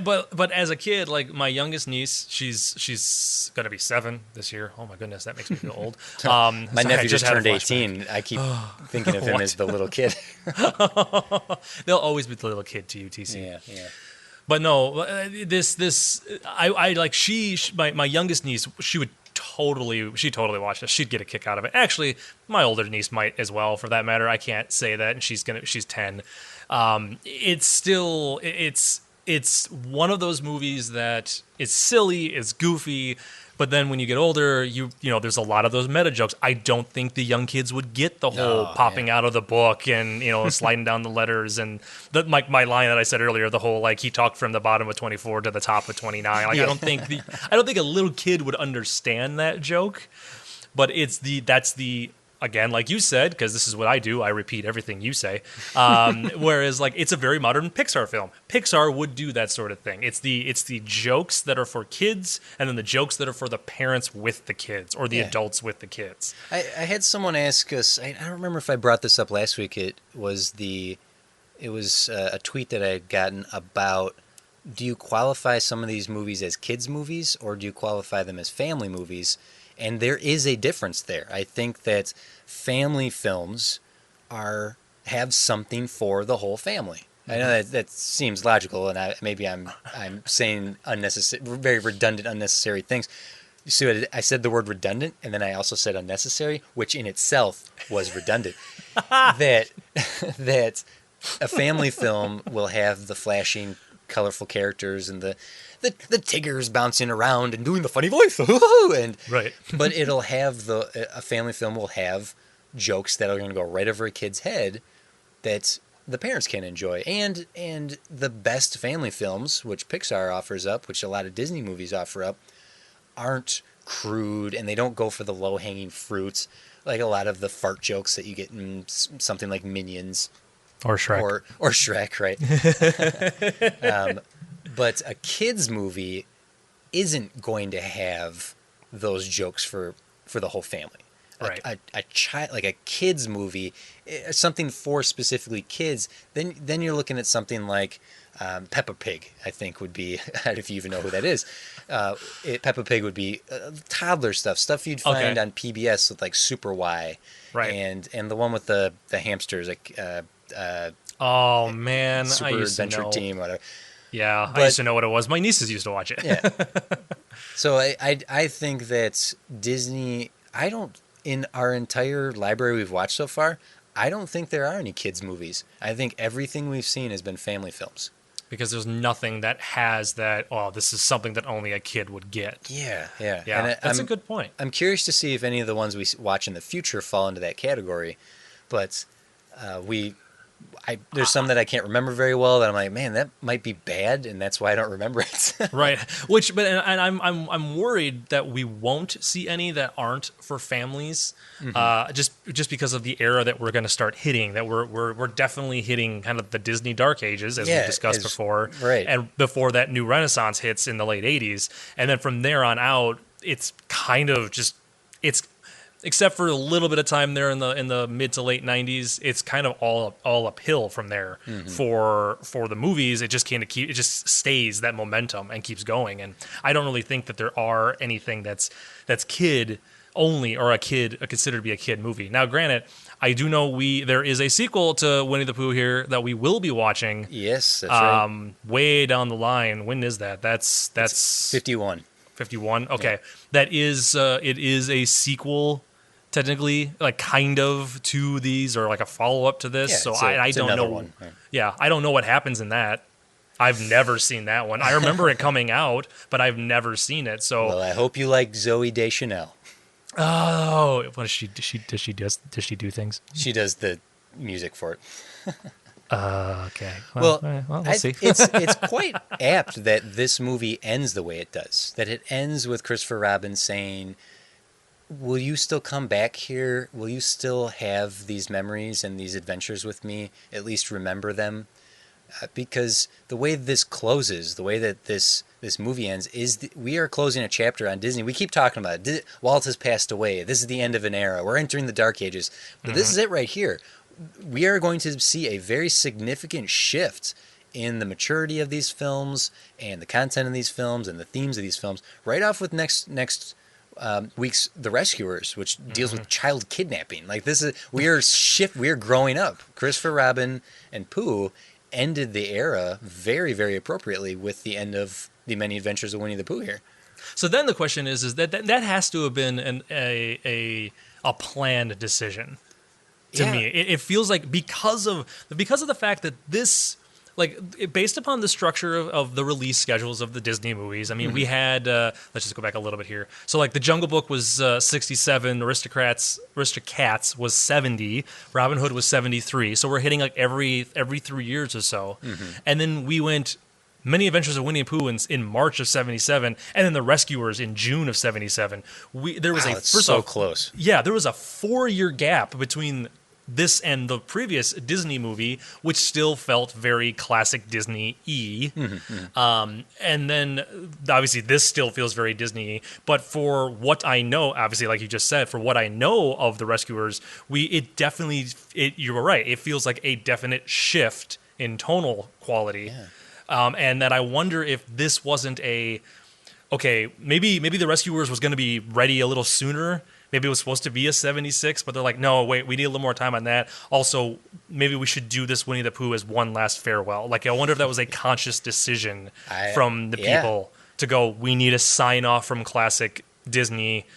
Speaker 3: But as a kid, like my youngest niece, she's going to be 7 this year. Oh my goodness, that makes me feel old.
Speaker 4: My nephew just turned 18. I keep thinking of him as the little kid.
Speaker 3: They'll always be the little kid to you, TC.
Speaker 4: Yeah.
Speaker 3: But no, I like my youngest niece. She totally watch this. She'd get a kick out of it. Actually, my older niece might as well, for that matter. I can't say that, and she's 10. It's one of those movies that is silly, it's goofy. But then when you get older, you know, there's a lot of those meta jokes. I don't think the young kids would get the whole popping out of the book and, sliding down the letters. And my line that I said earlier, the whole, like, he talked from the bottom of 24 to the top of 29. Like, I don't think a little kid would understand that joke. But again, like you said, because this is what I do, I repeat everything you say. Whereas, like, it's a very modern Pixar film. Pixar would do that sort of thing. It's the jokes that are for kids, and then the jokes that are for the parents with the kids, or the adults with the kids.
Speaker 4: I had someone ask us. I don't remember if I brought this up last week. It was a tweet that I had gotten about, do you qualify some of these movies as kids' movies, or do you qualify them as family movies? And there is a difference there. I think that family films have something for the whole family. I know that seems logical, and maybe I'm saying very redundant, unnecessary things. You see what I said? The word redundant, and then I also said unnecessary, which in itself was redundant. that a family film will have the flashing, colorful characters and the Tiggers bouncing around and doing the funny voice, but it'll have a family film will have jokes that are going to go right over a kid's head that the parents can enjoy, and the best family films, which Pixar offers up, which a lot of Disney movies offer up, aren't crude, and they don't go for the low hanging fruits like a lot of the fart jokes that you get in something like Minions
Speaker 3: or Shrek
Speaker 4: or Shrek, right? But a kid's movie isn't going to have those jokes for the whole family.
Speaker 3: Right.
Speaker 4: A child, like a kid's movie, something for specifically kids. Then you're looking at something like Peppa Pig. I think would be, if you even know who that is. Peppa Pig would be toddler stuff you'd find on PBS with like Super Y,
Speaker 3: right?
Speaker 4: And the one with the hamsters, like
Speaker 3: Oh man, I
Speaker 4: Super
Speaker 3: used to
Speaker 4: Adventure
Speaker 3: know.
Speaker 4: Team, whatever.
Speaker 3: Yeah,
Speaker 4: But-
Speaker 3: I used to know what it was. My nieces used to watch it.
Speaker 4: Yeah. So I think that Disney, in our entire library we've watched so far, I don't think there are any kids movies. I think everything we've seen has been family films.
Speaker 3: Because there's nothing that has that. Oh, this is something that only a kid would get.
Speaker 4: Yeah.
Speaker 3: Yeah,
Speaker 4: And
Speaker 3: that's a good point.
Speaker 4: I'm curious to see if any of the ones we watch in the future fall into that category, but there's some that I can't remember very well that I'm like, man, that might be bad, and that's why I don't remember it.
Speaker 3: Right. And I'm worried that we won't see any that aren't for families, just because of the era that we're going to start hitting. That we're definitely hitting kind of the Disney Dark Ages, as we discussed before,
Speaker 4: right?
Speaker 3: And before that new Renaissance hits in the late '80s, and then from there on out, it's kind of just except for a little bit of time there in the mid to late '90s, it's kind of all uphill from there for the movies. It just it just stays that momentum and keeps going. And I don't really think that there are anything that's kid only or considered to be a kid movie. Now, granted, I do know there is a sequel to Winnie the Pooh here that we will be watching.
Speaker 4: Yes, that's right.
Speaker 3: Way down the line. When is that? That's
Speaker 4: 51.
Speaker 3: 51. Okay, yeah. That is it is a sequel. Technically, like kind of to these, or like a follow up to this.
Speaker 4: Yeah,
Speaker 3: so I don't know.
Speaker 4: One. Right.
Speaker 3: Yeah, I don't know what happens in that. I've never seen that one. I remember it coming out, but I've never seen it. So,
Speaker 4: well, I hope you like Zooey Deschanel.
Speaker 3: Oh, what does she do things?
Speaker 4: She does the music for it.
Speaker 3: Okay.
Speaker 4: Well,
Speaker 3: we'll see.
Speaker 4: it's quite apt that this movie ends the way it does. That it ends with Christopher Robin saying, will you still come back here? Will you still have these memories and these adventures with me? At least remember them? Because the way this closes, the way that this movie ends, is we are closing a chapter on Disney. We keep talking about it. Walt has passed away. This is the end of an era. We're entering the Dark Ages. But this is it right here. We are going to see a very significant shift in the maturity of these films and the content of these films and the themes of these films right off with next week's The Rescuers, which deals with child kidnapping. Like we are growing up. Christopher Robin and Pooh ended the era very, very appropriately with the end of The Many Adventures of Winnie the Pooh here.
Speaker 3: So then the question is that has to have been a planned decision to me. It feels like because of the fact that this, like, based upon the structure of the release schedules of the Disney movies, I mean, we had, let's just go back a little bit here. So, like, The Jungle Book was 67, Aristocats was 70, Robin Hood was 73. So we're hitting, like, every 3 years or so. And then we went Many Adventures of Winnie the Pooh in March of 77, and then The Rescuers in June of 77. There was
Speaker 4: close.
Speaker 3: Yeah, there was a 4-year gap between this and the previous Disney movie, which still felt very classic Disney-y. And then, obviously, this still feels very Disney-y. But for what I know, obviously, like you just said, for what I know of The Rescuers, you were right. It feels like a definite shift in tonal quality. Yeah. And that I wonder if this wasn't maybe The Rescuers was going to be ready a little sooner. Maybe it was supposed to be a 76, but they're like, no, wait, we need a little more time on that. Also, maybe we should do this Winnie the Pooh as one last farewell. Like, I wonder if that was a conscious decision from the people to go, we need a sign off from classic Disney,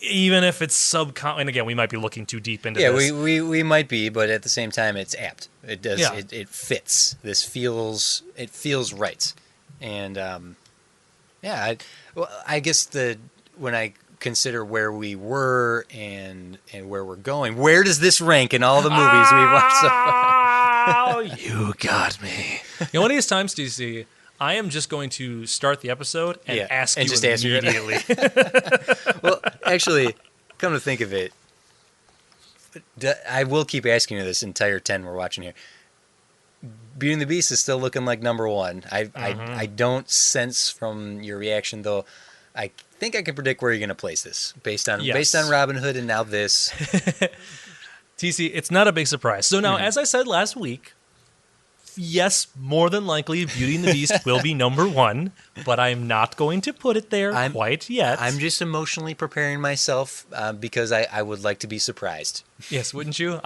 Speaker 3: even if it's and again, we might be looking too deep into this.
Speaker 4: Yeah, we might be, but at the same time, it's apt. It does. Yeah. It fits. It feels right. And I guess when I consider where we were and where we're going, where does this rank in all the movies we've watched so far?
Speaker 3: Oh, you got me. One of these times, DC, I am just going to start the episode and ask you immediately.
Speaker 4: Well, actually, come to think of it, I will keep asking you this entire 10 we're watching here. Beauty and the Beast is still looking like number one. I don't sense from your reaction, though. I think I can predict where you're going to place this based on Robin Hood and now this.
Speaker 3: TC, it's not a big surprise. So now, as I said last week, yes, more than likely, Beauty and the Beast will be number one, but I'm not going to put it there quite yet.
Speaker 4: I'm just emotionally preparing myself because I would like to be surprised.
Speaker 3: Yes, wouldn't you?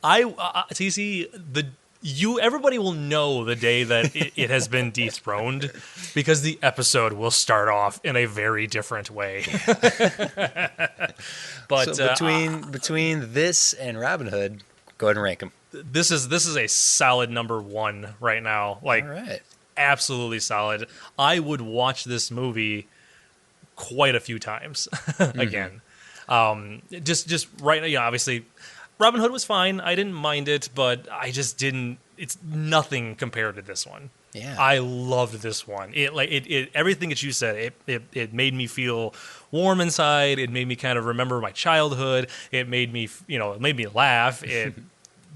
Speaker 3: TC, everybody will know the day that it has been dethroned because the episode will start off in a very different way. But
Speaker 4: so between this and Robin Hood, go ahead and rank them.
Speaker 3: This is a solid number one right now. Like,
Speaker 4: all right.
Speaker 3: Absolutely solid. I would watch this movie quite a few times again. Just right now, obviously, Robin Hood was fine. I didn't mind it, but I just didn't. It's nothing compared to this one.
Speaker 4: Yeah,
Speaker 3: I loved this one. It everything that you said. It made me feel warm inside. It made me kind of remember my childhood. It made me it made me laugh. It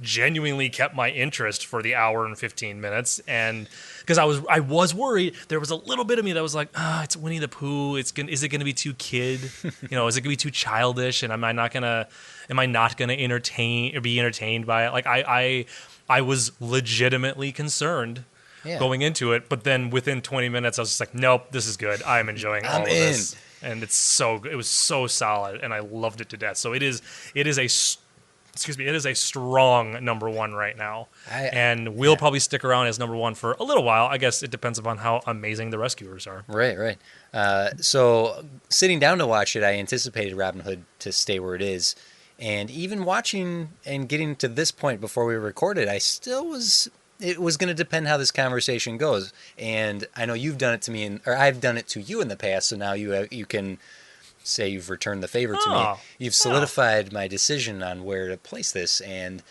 Speaker 3: genuinely kept my interest for the hour and 15 minutes, and because I was worried, there was a little bit of me that was like, it's Winnie the Pooh. Is it gonna be too kid? Is it gonna be too childish? And am I not gonna be entertained by it? Like I was legitimately concerned going into it, but then within 20 minutes I was just like, nope, this is good. I'm enjoying all of this, and it was so solid, and I loved it to death. So it is a strong number one right now. And we'll probably stick around as number one for a little while. I guess it depends upon how amazing the rescuers are.
Speaker 4: Right. So sitting down to watch it, I anticipated Robin Hood to stay where it is. And even watching and getting to this point before we recorded, it was going to depend how this conversation goes. And I know you've done it to me, or I've done it to you in the past, so now you can say you've returned the favor to me. You've solidified my decision on where to place this, and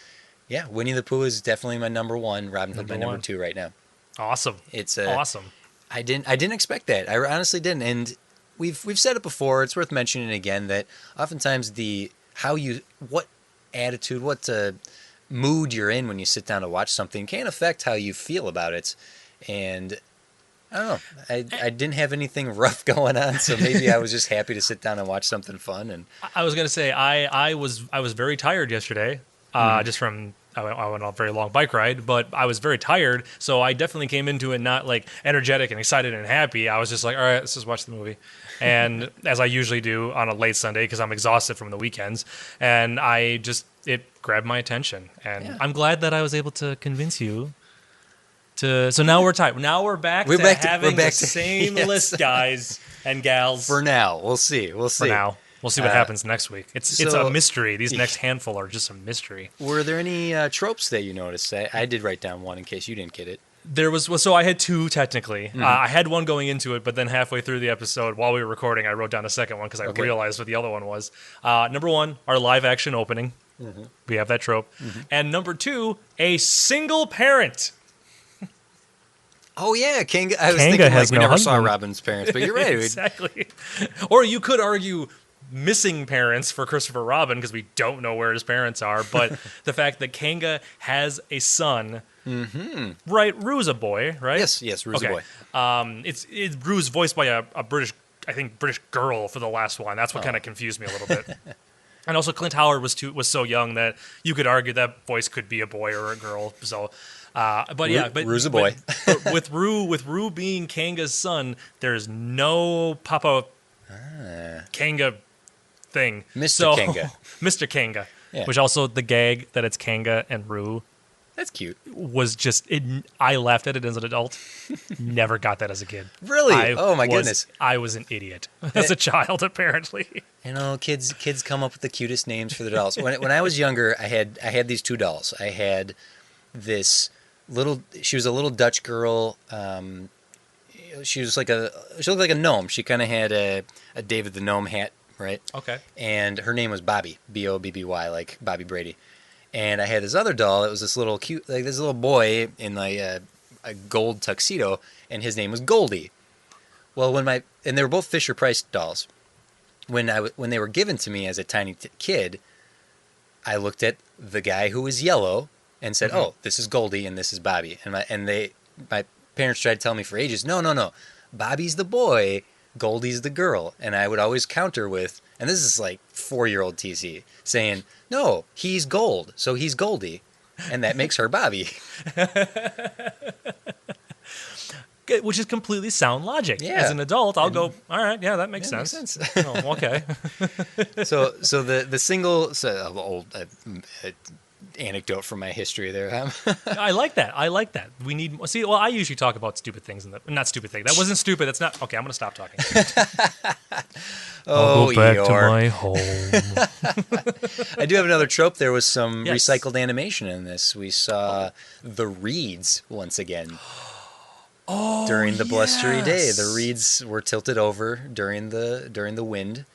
Speaker 4: yeah, Winnie the Pooh is definitely my number one. Robin Hood my number two right now.
Speaker 3: Awesome.
Speaker 4: It's
Speaker 3: awesome.
Speaker 4: I didn't expect that. I honestly didn't, and we've said it before. It's worth mentioning again that oftentimes what attitude, what mood you're in when you sit down to watch something can affect how you feel about it, and I don't know. I didn't have anything rough going on, so maybe I was just happy to sit down and watch something fun. And
Speaker 3: I was going to say I was very tired yesterday, just from I went on a very long bike ride, but I was very tired, so I definitely came into it not like energetic and excited and happy. I was just like, all right, let's just watch the movie, and as I usually do on a late Sunday because I'm exhausted from the weekends, and it grabbed my attention, and I'm glad that I was able to convince you. So now we're tied. Now we're back to having the same list, guys and gals.
Speaker 4: For now, we'll see. For
Speaker 3: now, we'll see what happens next week. It's a mystery. These next handful are just a mystery.
Speaker 4: Were there any tropes that you noticed? I did write down one in case you didn't get it.
Speaker 3: There was. So I had two technically. I had one going into it, but then halfway through the episode, while we were recording, I wrote down a second one because I realized what the other one was. Number one, our live action opening. Mm-hmm. We have that trope, and number two, a single parent.
Speaker 4: Oh yeah, Kanga. I was thinking we never saw Robin's parents, but you're right.
Speaker 3: Exactly. Or you could argue missing parents for Christopher Robin because we don't know where his parents are. But the fact that Kanga has a son, right? Rue's a boy, right?
Speaker 4: Yes, Rue's a boy.
Speaker 3: It's Rue's voiced by a British girl for the last one. That's what kind of confused me a little bit. And also, Clint Howard was so young that you could argue that voice could be a boy or a girl. So. But
Speaker 4: Rue's a boy.
Speaker 3: But with Rue being Kanga's son, there's no Papa Kanga thing.
Speaker 4: Mr. Kanga.
Speaker 3: Mr. Kanga. Yeah. Which also the gag that it's Kanga and Rue.
Speaker 4: That's cute.
Speaker 3: Was just I laughed at it as an adult. Never got that as a kid.
Speaker 4: Really? Oh my goodness.
Speaker 3: I was an idiot as a child, apparently.
Speaker 4: You know, kids come up with the cutest names for their dolls. When I was younger, I had these two dolls. I had this she was a little Dutch girl. She looked like a gnome. She kind of had a David the Gnome hat, right?
Speaker 3: Okay.
Speaker 4: And her name was Bobby, Bobby, like Bobby Brady. And I had this other doll. It was this little cute, like this little boy in like a gold tuxedo, and his name was Goldie. Well, and they were both Fisher Price dolls. When they were given to me as a tiny kid, I looked at the guy who was yellow and said, "Oh, this is Goldie and this is Bobby." And my parents tried to tell me for ages, "No, Bobby's the boy, Goldie's the girl." And I would always counter with, and this is like 4-year-old TC saying, "No, he's gold, so he's Goldie, and that makes her Bobby."
Speaker 3: Which is completely sound logic.
Speaker 4: Yeah.
Speaker 3: As an adult, I'll go, all right, yeah, that makes sense.
Speaker 4: Makes sense.
Speaker 3: Oh, okay.
Speaker 4: So the single anecdote from my history there.
Speaker 3: I like that. We need. See, well, I usually talk about stupid things. Not stupid thing. That wasn't stupid. That's not. Okay, I'm going to stop talking.
Speaker 4: I'll
Speaker 3: go back to
Speaker 4: Eeyore.
Speaker 3: my home.
Speaker 4: I do have another trope. There was some
Speaker 3: Yes.
Speaker 4: recycled animation in this. We saw the reeds once again. During the blustery day, the
Speaker 3: yes.
Speaker 4: reeds were tilted over during the wind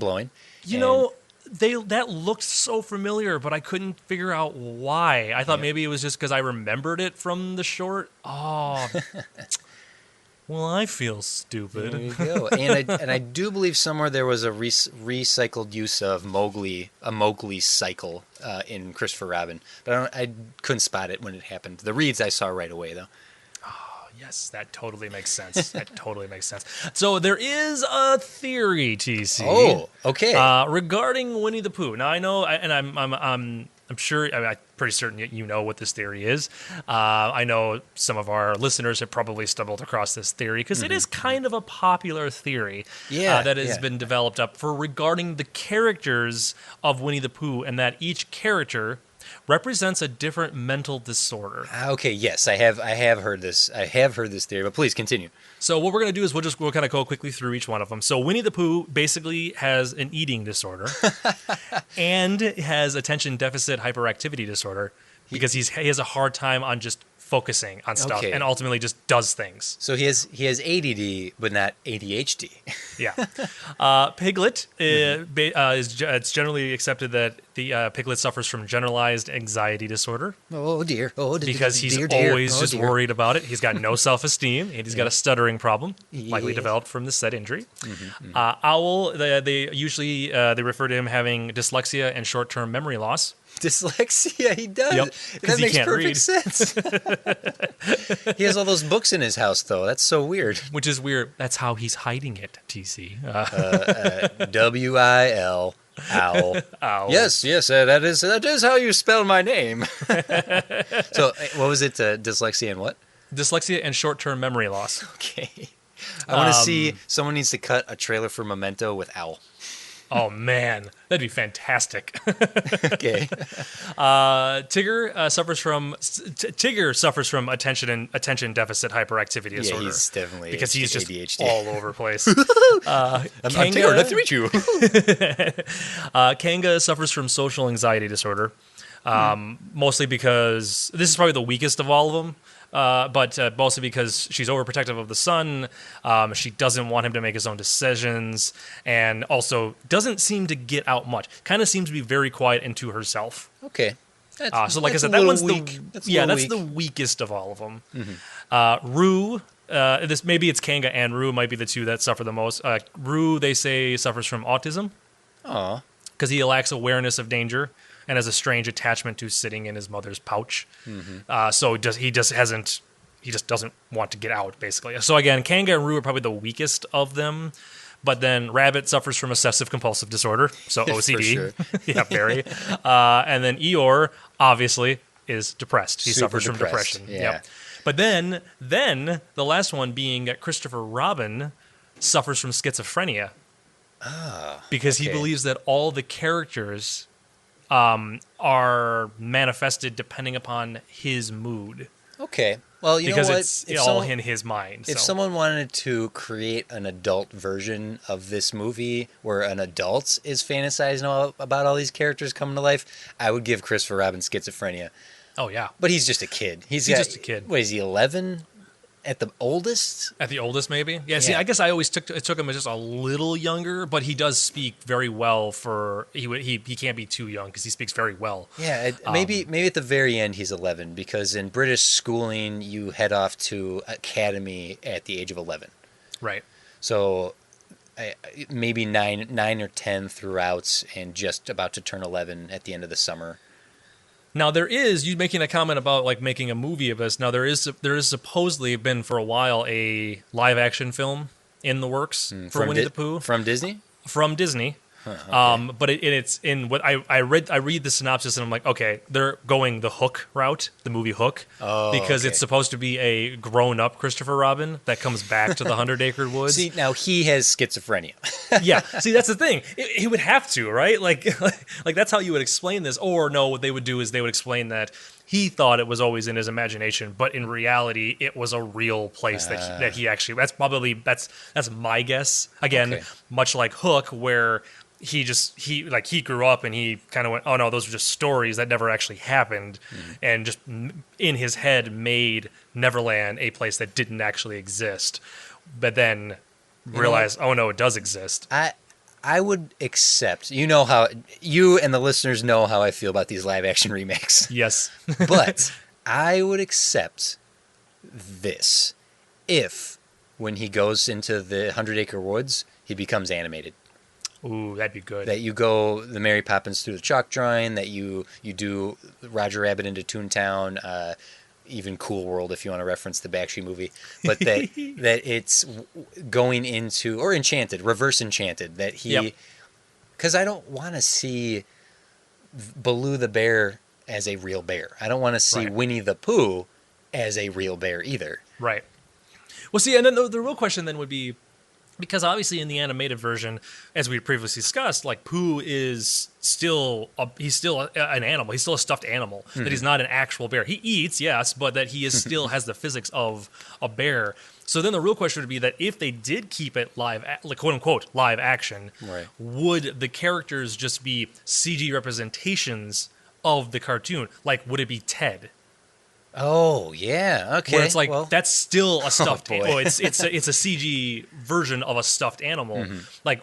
Speaker 4: blowing.
Speaker 3: You know, that looked so familiar, but I couldn't figure out why. I thought maybe it was just because I remembered it from the short. Oh, well, I feel stupid.
Speaker 4: There you go. And I do believe somewhere there was a recycled use of a Mowgli cycle in Christopher Robin, but I couldn't spot it when it happened. The reeds I saw right away though.
Speaker 3: Yes, that totally makes sense. So there is a theory, TC.
Speaker 4: Oh, okay.
Speaker 3: Regarding Winnie the Pooh. Now I know, and I'm sure. I'm pretty certain you know what this theory is. I know some of our listeners have probably stumbled across this theory because it is kind of a popular theory. That has been developed up for regarding the characters of Winnie the Pooh, and that each character represents a different mental disorder.
Speaker 4: Okay, yes, I have heard this. I have heard this theory, but please continue.
Speaker 3: So what we're going to do is we'll kind of go quickly through each one of them. So Winnie the Pooh basically has an eating disorder and has attention deficit hyperactivity disorder because he has a hard time on just focusing on stuff and ultimately just does things.
Speaker 4: So he has ADD, but not ADHD.
Speaker 3: Yeah. Piglet it's generally accepted that the Piglet suffers from generalized anxiety disorder.
Speaker 4: Oh dear.
Speaker 3: Because he's always just worried about it. He's got no self-esteem, and he's got a stuttering problem, likely developed from the said injury. Owl, they usually they refer to him having dyslexia and short-term memory loss.
Speaker 4: Dyslexia, he does.
Speaker 3: Yep,
Speaker 4: That
Speaker 3: he
Speaker 4: makes
Speaker 3: can't
Speaker 4: perfect sense. He has all those books in his house, though. That's so weird.
Speaker 3: Which is weird. That's how he's hiding it, TC.
Speaker 4: W-I-L. Owl.
Speaker 3: Owl.
Speaker 4: Yes, that is how you spell my name. So, what was it? Dyslexia and what?
Speaker 3: Dyslexia and short-term memory loss.
Speaker 4: Okay. I want to see, someone needs to cut a trailer for Memento with Owl.
Speaker 3: Oh, man. That'd be fantastic.
Speaker 4: Okay.
Speaker 3: Tigger suffers from attention deficit hyperactivity disorder.
Speaker 4: Yeah, he's definitely
Speaker 3: because he's just
Speaker 4: ADHD.
Speaker 3: all over the place.
Speaker 4: I'm Tigger, nice to meet you.
Speaker 3: Kanga suffers from social anxiety disorder, mostly because this is probably the weakest of all of them. But mostly because she's overprotective of the son. She doesn't want him to make his own decisions, and also doesn't seem to get out much. Kind of seems to be very quiet into herself.
Speaker 4: Okay.
Speaker 3: So, like I said,
Speaker 4: that
Speaker 3: one's
Speaker 4: weak.
Speaker 3: that's
Speaker 4: weak.
Speaker 3: the weakest of all of them. Rue, this maybe it's Kanga and Rue might be the two that suffer the most. Rue, they say, suffers from autism.
Speaker 4: Aw.
Speaker 3: Because he lacks awareness of danger and has a strange attachment to sitting in his mother's pouch. So he just doesn't want to get out, basically. So again, Kanga and Rue are probably the weakest of them. But then Rabbit suffers from obsessive compulsive disorder, so OCD.
Speaker 4: For sure.
Speaker 3: Yeah, very. And then Eeyore, obviously, is depressed. He
Speaker 4: Super
Speaker 3: suffers from
Speaker 4: depressed,
Speaker 3: depression.
Speaker 4: yeah.
Speaker 3: Yep. But then the last one being that Christopher Robin suffers from schizophrenia. Because he
Speaker 4: okay.
Speaker 3: believes that all the characters are manifested depending upon his mood.
Speaker 4: Okay. Well, you
Speaker 3: because
Speaker 4: know what?
Speaker 3: it's all in his mind.
Speaker 4: If
Speaker 3: so.
Speaker 4: someone wanted to create an adult version of this movie where an adult is fantasizing about all these characters coming to life, I would give Christopher Robin schizophrenia.
Speaker 3: Oh, yeah.
Speaker 4: But he's just a kid. He's
Speaker 3: just a kid.
Speaker 4: What is he, 11 at the oldest?
Speaker 3: At the oldest, maybe? Yeah, see, I guess I always took him as just a little younger, but he does speak very well for... He can't be too young because he speaks very well.
Speaker 4: Yeah, maybe at the very end he's 11, because in British schooling you head off to academy at the age of 11.
Speaker 3: Right.
Speaker 4: So maybe 9 or 10 throughout and just about to turn 11 at the end of the summer.
Speaker 3: Now you making a comment about like making a movie of this. Now there is supposedly been for a while a live action film in the works for Winnie the Pooh
Speaker 4: from Disney.
Speaker 3: From Disney. Okay. But it's in what I read the synopsis and I'm like, okay, they're going the Hook route, the movie Hook, because it's supposed to be a grown-up Christopher Robin that comes back to the 100 Acre Woods.
Speaker 4: See, now he has schizophrenia.
Speaker 3: Yeah, see, that's the thing. He would have to, right? Like that's how you would explain this. Or no, what they would do is they would explain that he thought it was always in his imagination, but in reality, it was a real place that he actually. That's my guess. Again, much like Hook, where he grew up and he kind of went, oh no, those are just stories that never actually happened, and just in his head made Neverland a place that didn't actually exist, but then realized, oh no, it does exist.
Speaker 4: I would accept. You know how you and the listeners know how I feel about these live action remakes.
Speaker 3: Yes.
Speaker 4: But I would accept this if when he goes into the 100 Acre Woods, he becomes animated.
Speaker 3: Ooh, that'd be good.
Speaker 4: That you go the Mary Poppins through the chalk drawing, that you do Roger Rabbit into Toontown, even Cool World if you want to reference the Bakshi movie, but that it's going into, or Enchanted, reverse Enchanted, that he, because I don't want to see Baloo the bear as a real bear. I don't want to see Winnie the Pooh as a real bear either. Right.
Speaker 3: Well, see, and then the real question then would be, because obviously in the animated version, as we previously discussed, like Pooh is still an animal. He's still a stuffed animal. That he's not an actual bear. He eats, yes, but that he is still has the physics of a bear. So then the real question would be that if they did keep it live, like quote unquote live action, would the characters just be CG representations of the cartoon? Like, would it be Ted?
Speaker 4: Oh yeah, okay.
Speaker 3: Where it's like, well, that's still a stuffed animal. It's a CG version of a stuffed animal. Like,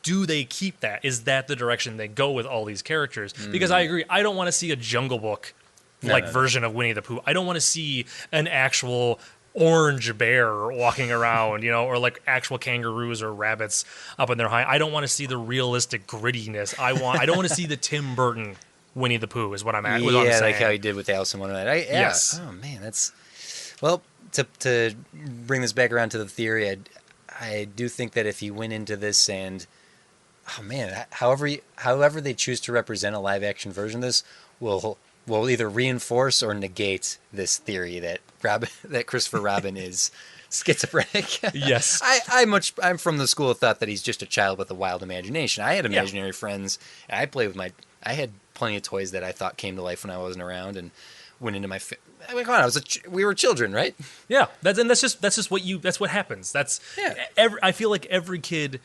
Speaker 3: do they keep that? Is that the direction they go with all these characters? Because I agree, I don't want to see a Jungle Book version of Winnie the Pooh. I don't want to see an actual orange bear walking around, or like actual kangaroos or rabbits up in their high. I don't want to see the realistic grittiness. I don't want to see the Tim Burton Winnie the Pooh is what I'm at.
Speaker 4: Yeah, like how he did with Alice in Wonderland. Yes. Oh man, that's well. To bring this back around to the theory, I do think that if he went into this and however they choose to represent a live action version of this will either reinforce or negate this theory that Christopher Robin is schizophrenic.
Speaker 3: Yes.
Speaker 4: I'm from the school of thought that he's just a child with a wild imagination. I had imaginary friends. And I played with I had plenty of toys that I thought came to life when I wasn't around and went into my. Come on, we were children, right?
Speaker 3: Yeah, that's just that's what happens. I feel like every kid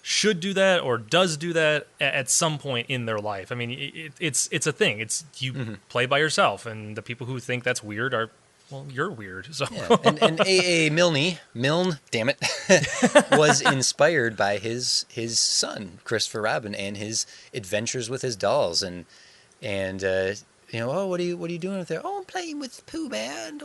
Speaker 3: should do that or does do that at some point in their life. I mean, it's a thing. It's you play by yourself, and the people who think that's weird are. Well, you're weird. So
Speaker 4: and A.A. Milne, damn it, was inspired by his son Christopher Robin and his adventures with his dolls and what are you doing with there? Oh, I'm playing with Pooh Bear and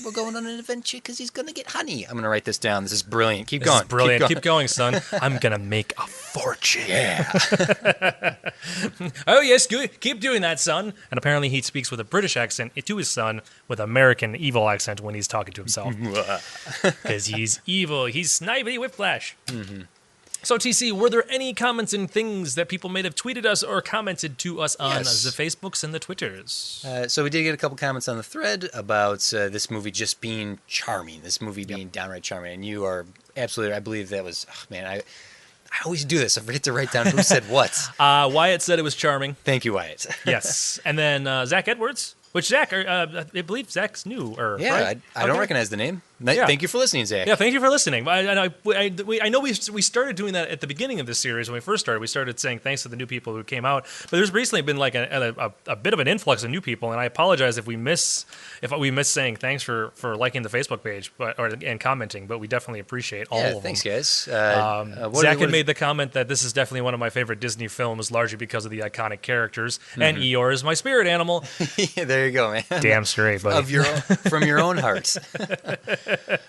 Speaker 4: we're going on an adventure because he's gonna get honey. I'm gonna write this down. This is brilliant. Keep going.
Speaker 3: Brilliant. Keep going, son. I'm gonna make a fortune.
Speaker 4: Yeah.
Speaker 3: Oh yes, good. Keep doing that, son. And apparently he speaks with a British accent to his son with American evil accent when he's talking to himself. Because he's evil. He's Snively Whiplash. So, TC, were there any comments and things that people may have tweeted us or commented to us on the Facebooks and the Twitters?
Speaker 4: So we did get a couple comments on the thread about this movie just being charming, this movie being downright charming. And you are absolutely, I believe that was, I always do this. I forget to write down who said what.
Speaker 3: Wyatt said it was charming.
Speaker 4: Thank you, Wyatt.
Speaker 3: Yes. And then Zach Edwards, which Zach, I believe Zach's new.
Speaker 4: Right? I don't recognize the name. Thank you for listening, Zach.
Speaker 3: Yeah, thank you for listening. I know we started doing that at the beginning of this series when we first started. We started saying thanks to the new people who came out, but there's recently been like a bit of an influx of new people, and I apologize if we miss saying thanks for liking the Facebook page, and commenting. But we definitely appreciate all of them.
Speaker 4: Thanks, guys.
Speaker 3: Zach had made the comment that this is definitely one of my favorite Disney films, largely because of the iconic characters, and Eeyore is my spirit animal.
Speaker 4: Yeah, there you go, man.
Speaker 3: Damn straight, buddy.
Speaker 4: From your own heart.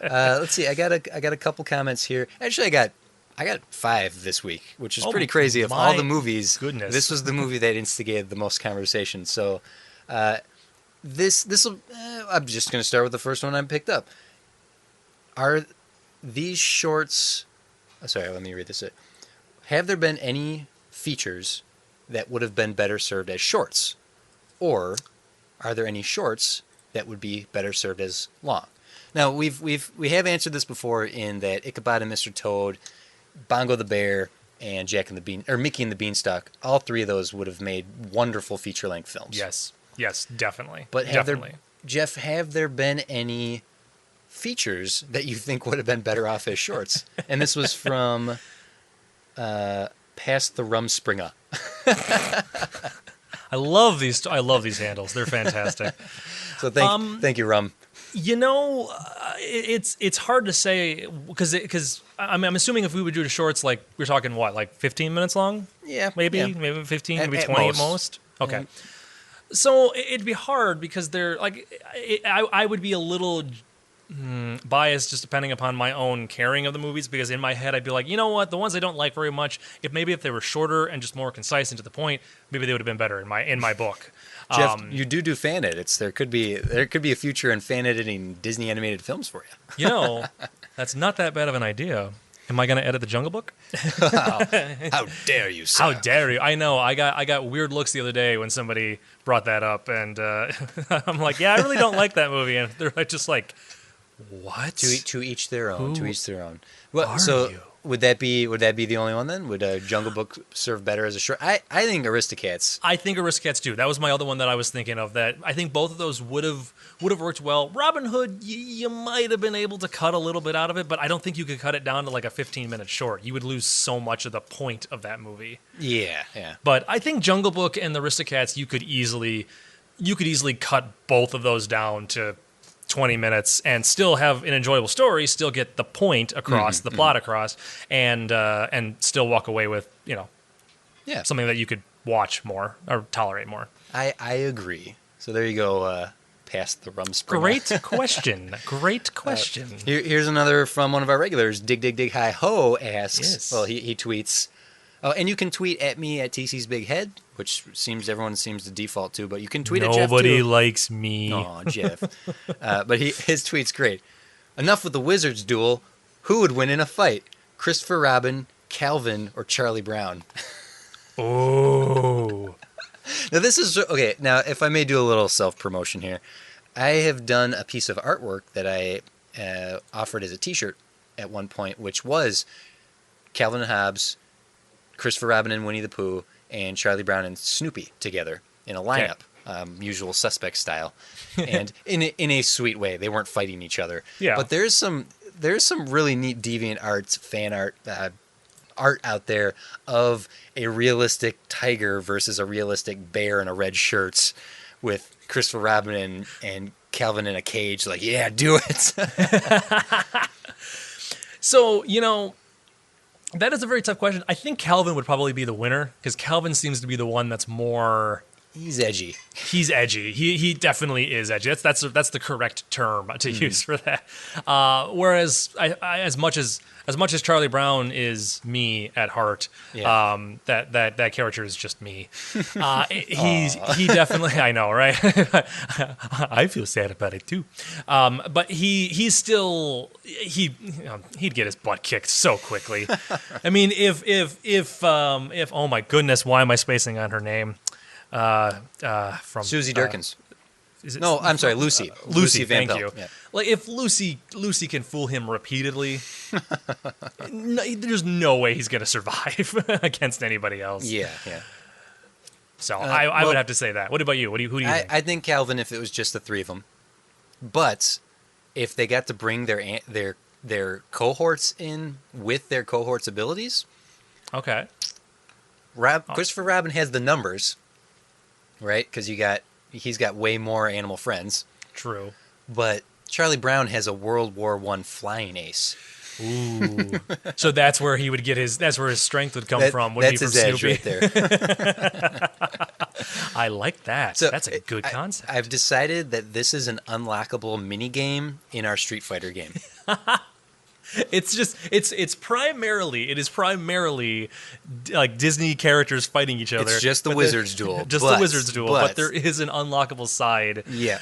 Speaker 4: Let's see. I got a couple comments here. Actually, I got 5 this week, which is pretty crazy. Of all the movies,
Speaker 3: goodness,
Speaker 4: this was the movie that instigated the most conversation. So, this will. I'm just going to start with the first one I picked up. Are these shorts? Sorry, let me read this. Have there been any features that would have been better served as shorts? Or are there any shorts that would be better served as long? Now, we have answered this before in that Ichabod and Mr. Toad, Bongo the Bear, and Mickey and the Beanstalk, all three of those would have made wonderful feature-length films.
Speaker 3: Yes, definitely.
Speaker 4: But Jeff, have there been any features that you think would have been better off as shorts? And this was from Past the Rumspringa.
Speaker 3: I love these handles. They're fantastic.
Speaker 4: So thank you, Rum.
Speaker 3: It's hard to say because I'm assuming if we would do the shorts, like we're talking like 15 minutes long?
Speaker 4: Yeah,
Speaker 3: maybe 15, maybe 20 at most. Okay, so it'd be hard because they're like I would be a little biased just depending upon my own caring of the movies, because in my head I'd be like, you know what, the ones I don't like very much, if they were shorter and just more concise and to the point, maybe they would have been better in my book.
Speaker 4: Jeff, you do fan edits. There could be a future in fan editing Disney animated films for you.
Speaker 3: That's not that bad of an idea. Am I going to edit the Jungle Book?
Speaker 4: How dare you, sir?
Speaker 3: How dare you? I know. I got weird looks the other day when somebody brought that up, and I'm like, yeah, I really don't like that movie, and they're just like, what?
Speaker 4: To each their own.
Speaker 3: Who
Speaker 4: to each their own.
Speaker 3: are you?
Speaker 4: Would that be the only one then? Would Jungle Book serve better as a short? I think Aristocats.
Speaker 3: I think Aristocats do. That was my other one that I was thinking of. That I think both of those would have worked well. Robin Hood, you might have been able to cut a little bit out of it, but I don't think you could cut it down to like a 15-minute short. You would lose so much of the point of that movie.
Speaker 4: Yeah.
Speaker 3: But I think Jungle Book and the Aristocats, you could easily cut both of those down to 20 minutes and still have an enjoyable story, still get the point across, the plot across, and still walk away with, something that you could watch more or tolerate more.
Speaker 4: I agree. So there you go, Past the Rumspringa.
Speaker 3: Great question.
Speaker 4: Here's another from one of our regulars. Dig Dig Dig Hi Ho asks,
Speaker 3: yes.
Speaker 4: Well, he tweets, oh, and you can tweet at me at TC's Big Head, which everyone seems to default to, but you can tweet at Jeff too.
Speaker 3: Nobody likes me.
Speaker 4: Aw, Jeff. But his tweet's great. Enough with the Wizards duel. Who would win in a fight? Christopher Robin, Calvin, or Charlie Brown?
Speaker 3: Oh.
Speaker 4: Now this is, okay, now if I may do a little self-promotion here. I have done a piece of artwork that I offered as a t-shirt at one point, which was Calvin and Hobbes, Christopher Robin and Winnie the Pooh, and Charlie Brown and Snoopy together in a lineup, Usual Suspect style, and in a sweet way. They weren't fighting each other.
Speaker 3: Yeah.
Speaker 4: But there's some really neat deviant arts, fan art, art out there of a realistic tiger versus a realistic bear in a red shirts, with Christopher Robin and Calvin in a cage. Like, yeah, do it.
Speaker 3: So, that is a very tough question. I think Calvin would probably be the winner because Calvin seems to be the one that's more.
Speaker 4: He's edgy.
Speaker 3: He's edgy. He definitely is edgy. That's the correct term to use for that. Whereas I as much as Charlie Brown is me at heart, that character is just me. He definitely, I know, right? I feel sad about it too. But he's still he'd get his butt kicked so quickly. I mean, if oh my goodness, why am I spacing on her name? From
Speaker 4: Susie Durkins.
Speaker 3: No,
Speaker 4: I'm sorry, Lucy.
Speaker 3: Lucy,
Speaker 4: Van
Speaker 3: thank
Speaker 4: Pelt.
Speaker 3: you.
Speaker 4: Yeah.
Speaker 3: Like if Lucy can fool him repeatedly, there's no way he's going to survive against anybody else.
Speaker 4: Yeah.
Speaker 3: So I would have to say that. What about you? Who do you think?
Speaker 4: I think Calvin if it was just the three of them, but if they got to bring their cohorts in with their cohorts' abilities,
Speaker 3: okay.
Speaker 4: Christopher Robin has the numbers. Right, because he's got way more animal friends.
Speaker 3: True,
Speaker 4: but Charlie Brown has a World War I flying ace.
Speaker 3: Ooh, so that's where he would get his. That's where his strength would come from. Would
Speaker 4: that's
Speaker 3: be from
Speaker 4: his
Speaker 3: Snoopy.
Speaker 4: edge right there.
Speaker 3: I like that. So that's a good concept.
Speaker 4: I've decided that this is an unlockable mini game in our Street Fighter game.
Speaker 3: It is primarily like Disney characters fighting each other.
Speaker 4: It's just the Wizards duel.
Speaker 3: The Wizards duel, but there is an unlockable side.
Speaker 4: Yeah.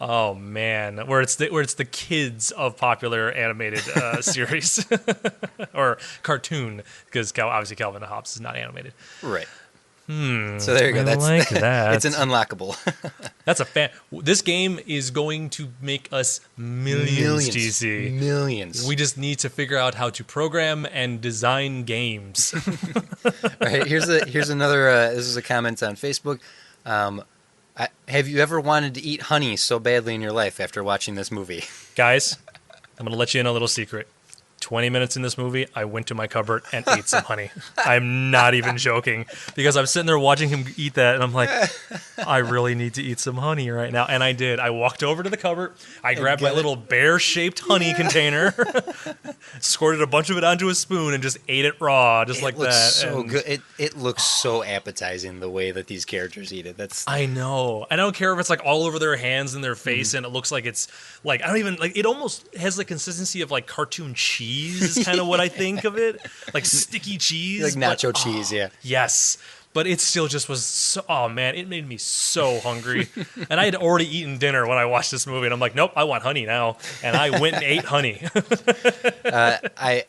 Speaker 3: Oh man, where it's the kids of popular animated series or cartoon, because obviously Calvin and Hobbes is not animated.
Speaker 4: Right. So there you go. That's
Speaker 3: like that.
Speaker 4: It's an unlockable.
Speaker 3: That's a fan. This game is going to make us millions, GC.
Speaker 4: Millions.
Speaker 3: We just need to figure out how to program and design games.
Speaker 4: Right. Here's another. This is a comment on Facebook. Have you ever wanted to eat honey so badly in your life after watching this movie?
Speaker 3: Guys, I'm going to let you in a little secret. 20 minutes in this movie, I went to my cupboard and ate some honey. I'm not even joking, because I'm sitting there watching him eat that, and I'm like, I really need to eat some honey right now. And I did. I walked over to the cupboard. I grabbed my little bear-shaped honey container, squirted a bunch of it onto a spoon, and just ate it raw, just like that. It looks
Speaker 4: so good. It looks so appetizing the way that these characters eat it.
Speaker 3: I know. I don't care if it's like all over their hands and their face, and it looks like it's like, I don't even, like, it almost has the consistency of like cartoon cheese is kind of what I think of it. Like sticky cheese.
Speaker 4: Like nacho cheese, yeah.
Speaker 3: Yes. But it still just was so, oh man, it made me so hungry. And I had already eaten dinner when I watched this movie, and I'm like, nope, I want honey now. And I went and ate honey.
Speaker 4: I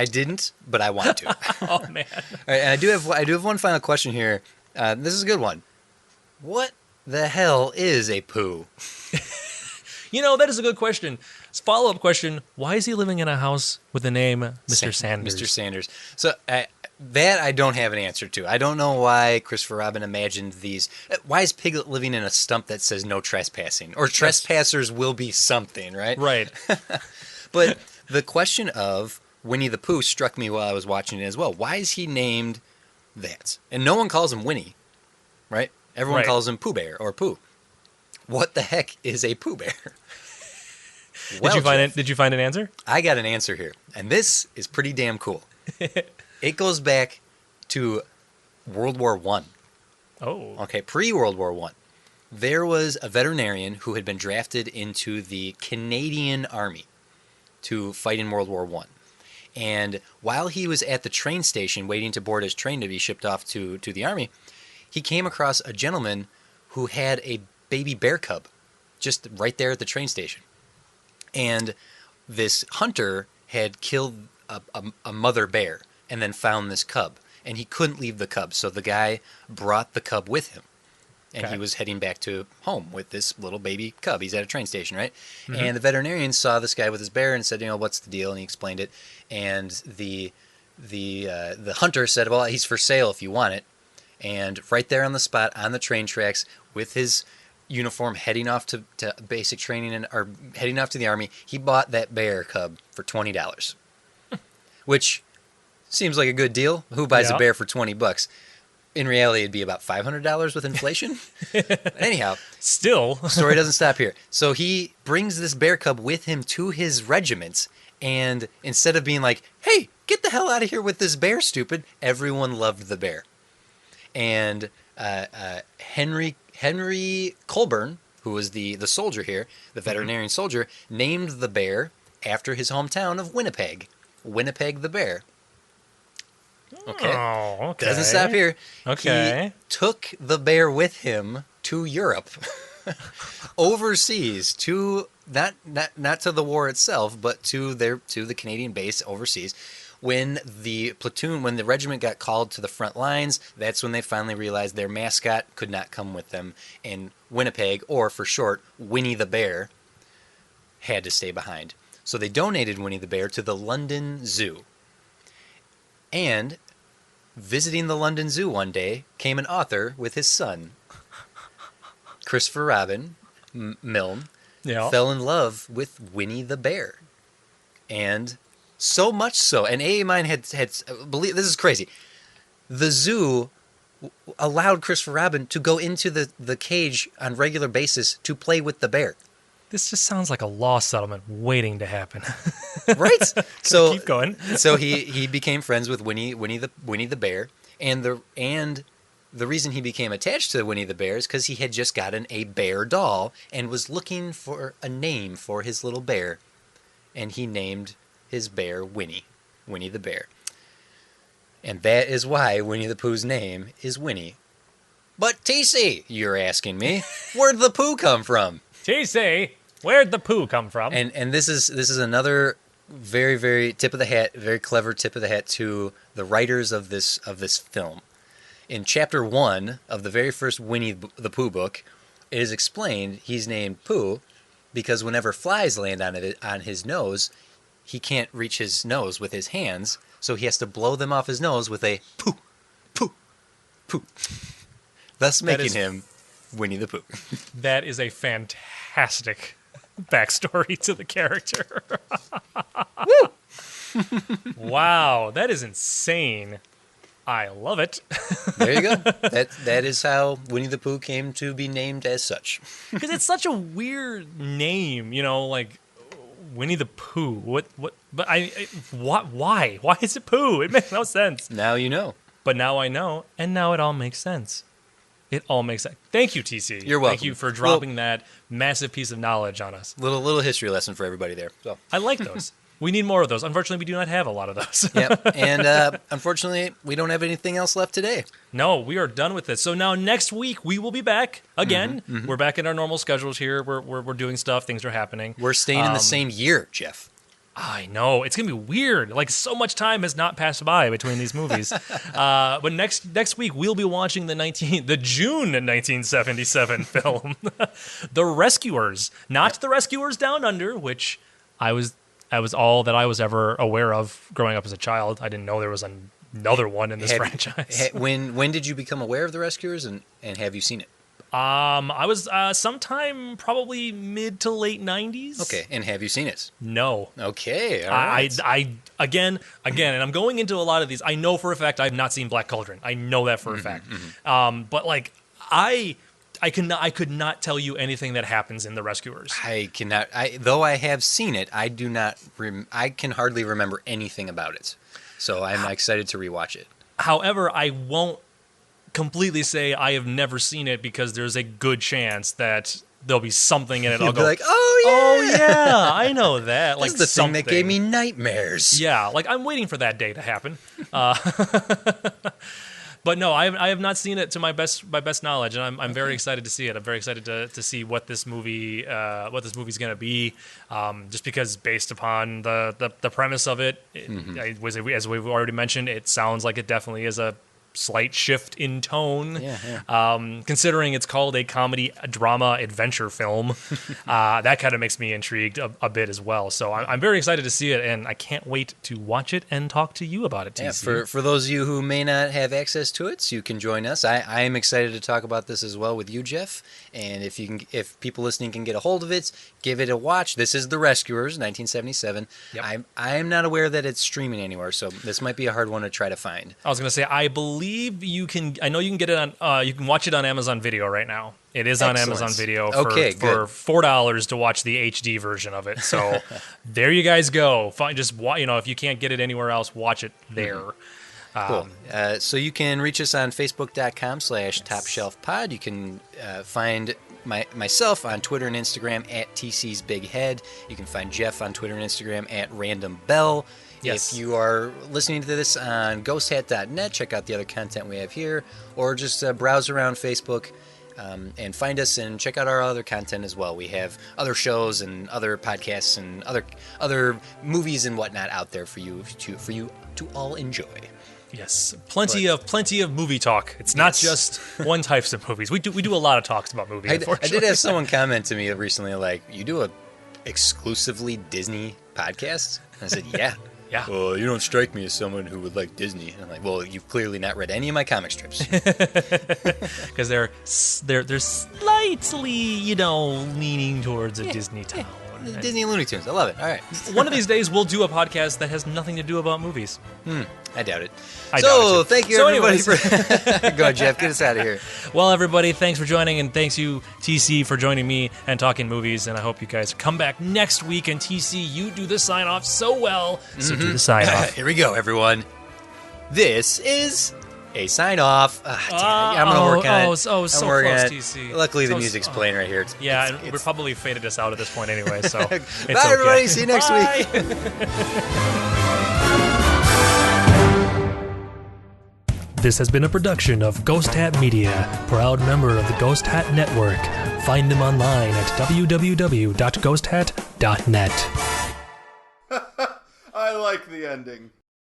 Speaker 4: didn't, but I want to.
Speaker 3: Oh man.
Speaker 4: All right, and I do have one final question here. This is a good one. What the hell is a Pooh?
Speaker 3: You know, that is a good question. Follow-up question, why is he living in a house with the name Mr. Sanders?
Speaker 4: Mr. Sanders. So that I don't have an answer to. I don't know why Christopher Robin imagined these. Why is Piglet living in a stump that says no trespassing? Or trespassers will be something, right?
Speaker 3: Right.
Speaker 4: But the question of Winnie the Pooh struck me while I was watching it as well. Why is he named that? And no one calls him Winnie, right? Everyone calls him Pooh Bear or Pooh. What the heck is a Pooh Bear?
Speaker 3: Well, did you find an answer?
Speaker 4: I got an answer here, and this is pretty damn cool. It goes back to World War I.
Speaker 3: Oh.
Speaker 4: Okay, pre-World War I. There was a veterinarian who had been drafted into the Canadian Army to fight in World War I. And while he was at the train station waiting to board his train to be shipped off to the Army, he came across a gentleman who had a baby bear cub just right there at the train station. And this hunter had killed a mother bear and then found this cub. And he couldn't leave the cub, so the guy brought the cub with him. And he was heading back to home with this little baby cub. He's at a train station, right? Mm-hmm. And the veterinarian saw this guy with his bear and said, what's the deal? And he explained it. And the hunter said, well, he's for sale if you want it. And right there on the spot, on the train tracks, with his uniform heading off to basic training or heading off to the Army, he bought that bear cub for $20. Which seems like a good deal. Who buys a bear for $20? In reality, it'd be about $500 with inflation. Anyhow,
Speaker 3: still,
Speaker 4: the story doesn't stop here. So he brings this bear cub with him to his regiment, and instead of being like, "Hey, get the hell out of here with this bear, stupid," everyone loved the bear. And Henry Colburn, who was the soldier here, the veterinarian soldier, named the bear after his hometown of Winnipeg. Winnipeg the bear. Okay.
Speaker 3: Oh, okay.
Speaker 4: Doesn't stop here.
Speaker 3: Okay.
Speaker 4: He took the bear with him to Europe, overseas, to not to the war itself, but to the Canadian base overseas. When the regiment got called to the front lines, that's when they finally realized their mascot could not come with them, and Winnipeg, or for short, Winnie the Bear, had to stay behind. So they donated Winnie the Bear to the London Zoo. And visiting the London Zoo one day came an author with his son. Christopher Robin Milne fell in love with Winnie the Bear. And so much so, and A.A. Mine had believe this is crazy. The zoo allowed Christopher Robin to go into the cage on regular basis to play with the bear.
Speaker 3: This just sounds like a law settlement waiting to happen.
Speaker 4: Right? So
Speaker 3: keep going.
Speaker 4: So he became friends with Winnie the Bear, and the reason he became attached to Winnie the Bear is because he had just gotten a bear doll and was looking for a name for his little bear, and he named his bear Winnie the Bear. And that is why Winnie the Pooh's name is Winnie. But TC, you're asking me, where'd the Pooh come from?
Speaker 3: TC, where'd the poo come from?
Speaker 4: And this is another very, very tip of the hat, very clever tip of the hat to the writers of this film. In chapter 1 of the very first Winnie the Pooh book, it is explained he's named Pooh because whenever flies land on his nose, he can't reach his nose with his hands, so he has to blow them off his nose with a poo, poo, poo, thus making him Winnie the Pooh.
Speaker 3: That is a fantastic backstory to the character. Wow, that is insane. I love it.
Speaker 4: There you go. That is how Winnie the Pooh came to be named as such.
Speaker 3: Because it's such a weird name, like Winnie the Pooh. What? But why? Why is it Pooh? It makes no sense.
Speaker 4: Now you know.
Speaker 3: But now I know, and now it all makes sense. It all makes sense. Thank you, TC.
Speaker 4: You're welcome.
Speaker 3: Thank you for dropping that massive piece of knowledge on us.
Speaker 4: Little history lesson for everybody there. So
Speaker 3: I like those. We need more of those. Unfortunately, we do not have a lot of those.
Speaker 4: Yep. And unfortunately, we don't have anything else left today.
Speaker 3: No, we are done with this. So now next week we will be back again. Mm-hmm. We're back in our normal schedules here. We're doing stuff. Things are happening.
Speaker 4: We're staying in the same year, Jeff.
Speaker 3: I know. It's going to be weird. Like, so much time has not passed by between these movies. But next week, we'll be watching the June 1977 film, The Rescuers. Not The Rescuers Down Under, which I was all that I was ever aware of growing up as a child. I didn't know there was another one in this franchise.
Speaker 4: When did you become aware of The Rescuers, and have you seen it?
Speaker 3: I was sometime probably mid to late 90s.
Speaker 4: Okay, and have you seen it?
Speaker 3: No.
Speaker 4: Okay, all right.
Speaker 3: I again, and I'm going into a lot of these. I know for a fact I've not seen Black Cauldron. I know that for a fact. But like I could not tell you anything that happens in The Rescuers.
Speaker 4: I cannot. Though I have seen it, I do not. I can hardly remember anything about it. So I'm excited to rewatch it.
Speaker 3: However, I won't completely say I have never seen it because there's a good chance that there'll be something in it. I'll
Speaker 4: be like, oh
Speaker 3: yeah, I know that. Like
Speaker 4: this is the thing that gave me nightmares.
Speaker 3: Yeah, like I'm waiting for that day to happen. But no, I have not seen it to my best knowledge, and I'm very excited to see it. I'm very excited to see what this movie's going to be, just because based upon the premise of it, as we've already mentioned, it sounds like it definitely is a slight shift in tone. Considering it's called a comedy drama adventure film, that kind of makes me intrigued a bit as well. So I'm very excited to see it, and I can't wait to watch it and talk to you about it, TC.
Speaker 4: Yeah, for those of you who may not have access to it, so you can join us. I am excited to talk about this as well with you, Jeff. And if people listening can get a hold of it, give it a watch. This is The Rescuers, 1977. Yep. I'm not aware that it's streaming anywhere, so this might be a hard one to try to find.
Speaker 3: I was going to say, I believe you can. I know you can get it on. You can watch it on Amazon Video right now. It is on Amazon Video for $4 to watch the HD version of it. So there you guys go. If you can't get it anywhere else, watch it there.
Speaker 4: Cool. So you can reach us on Facebook.com/TopShelfPod. You can find myself on Twitter and Instagram at TC's Big Head. You can find Jeff on Twitter and Instagram at Random Bell. Yes. If you are listening to this on ghosthat.net, check out the other content we have here, or just browse around Facebook and find us and check out our other content as well. We have other shows and other podcasts and other movies and whatnot out there for you to all enjoy.
Speaker 3: Yes, plenty of movie talk. It's not just one types of movies. We do a lot of talks about movies.
Speaker 4: I did have someone comment to me recently, like, you do a exclusively Disney podcast? And I said, yeah.
Speaker 3: Yeah.
Speaker 4: Well, you don't strike me as someone who would like Disney. And I'm like, well, you've clearly not read any of my comic strips.
Speaker 3: Because they're slightly, leaning towards a Disney tone.
Speaker 4: Disney and Looney Tunes. I love it. All right.
Speaker 3: One of these days, we'll do a podcast that has nothing to do about movies.
Speaker 4: I doubt it.
Speaker 3: Thank
Speaker 4: you, everybody. Go ahead, Jeff. Get us out of here.
Speaker 3: Well, everybody, thanks for joining, and thanks you, TC, for joining me and talking movies. And I hope you guys come back next week. And TC, you do the sign-off so well. So do the sign-off.
Speaker 4: Here we go, everyone. This is a sign-off. I'm going to work on it.
Speaker 3: So close, TC.
Speaker 4: Luckily, the music's playing right here.
Speaker 3: And we're probably faded us out at this point anyway. So
Speaker 4: Bye, everybody. See you next week.
Speaker 3: This has been a production of Ghost Hat Media, proud member of the Ghost Hat Network. Find them online at www.ghosthat.net.
Speaker 5: I like the ending.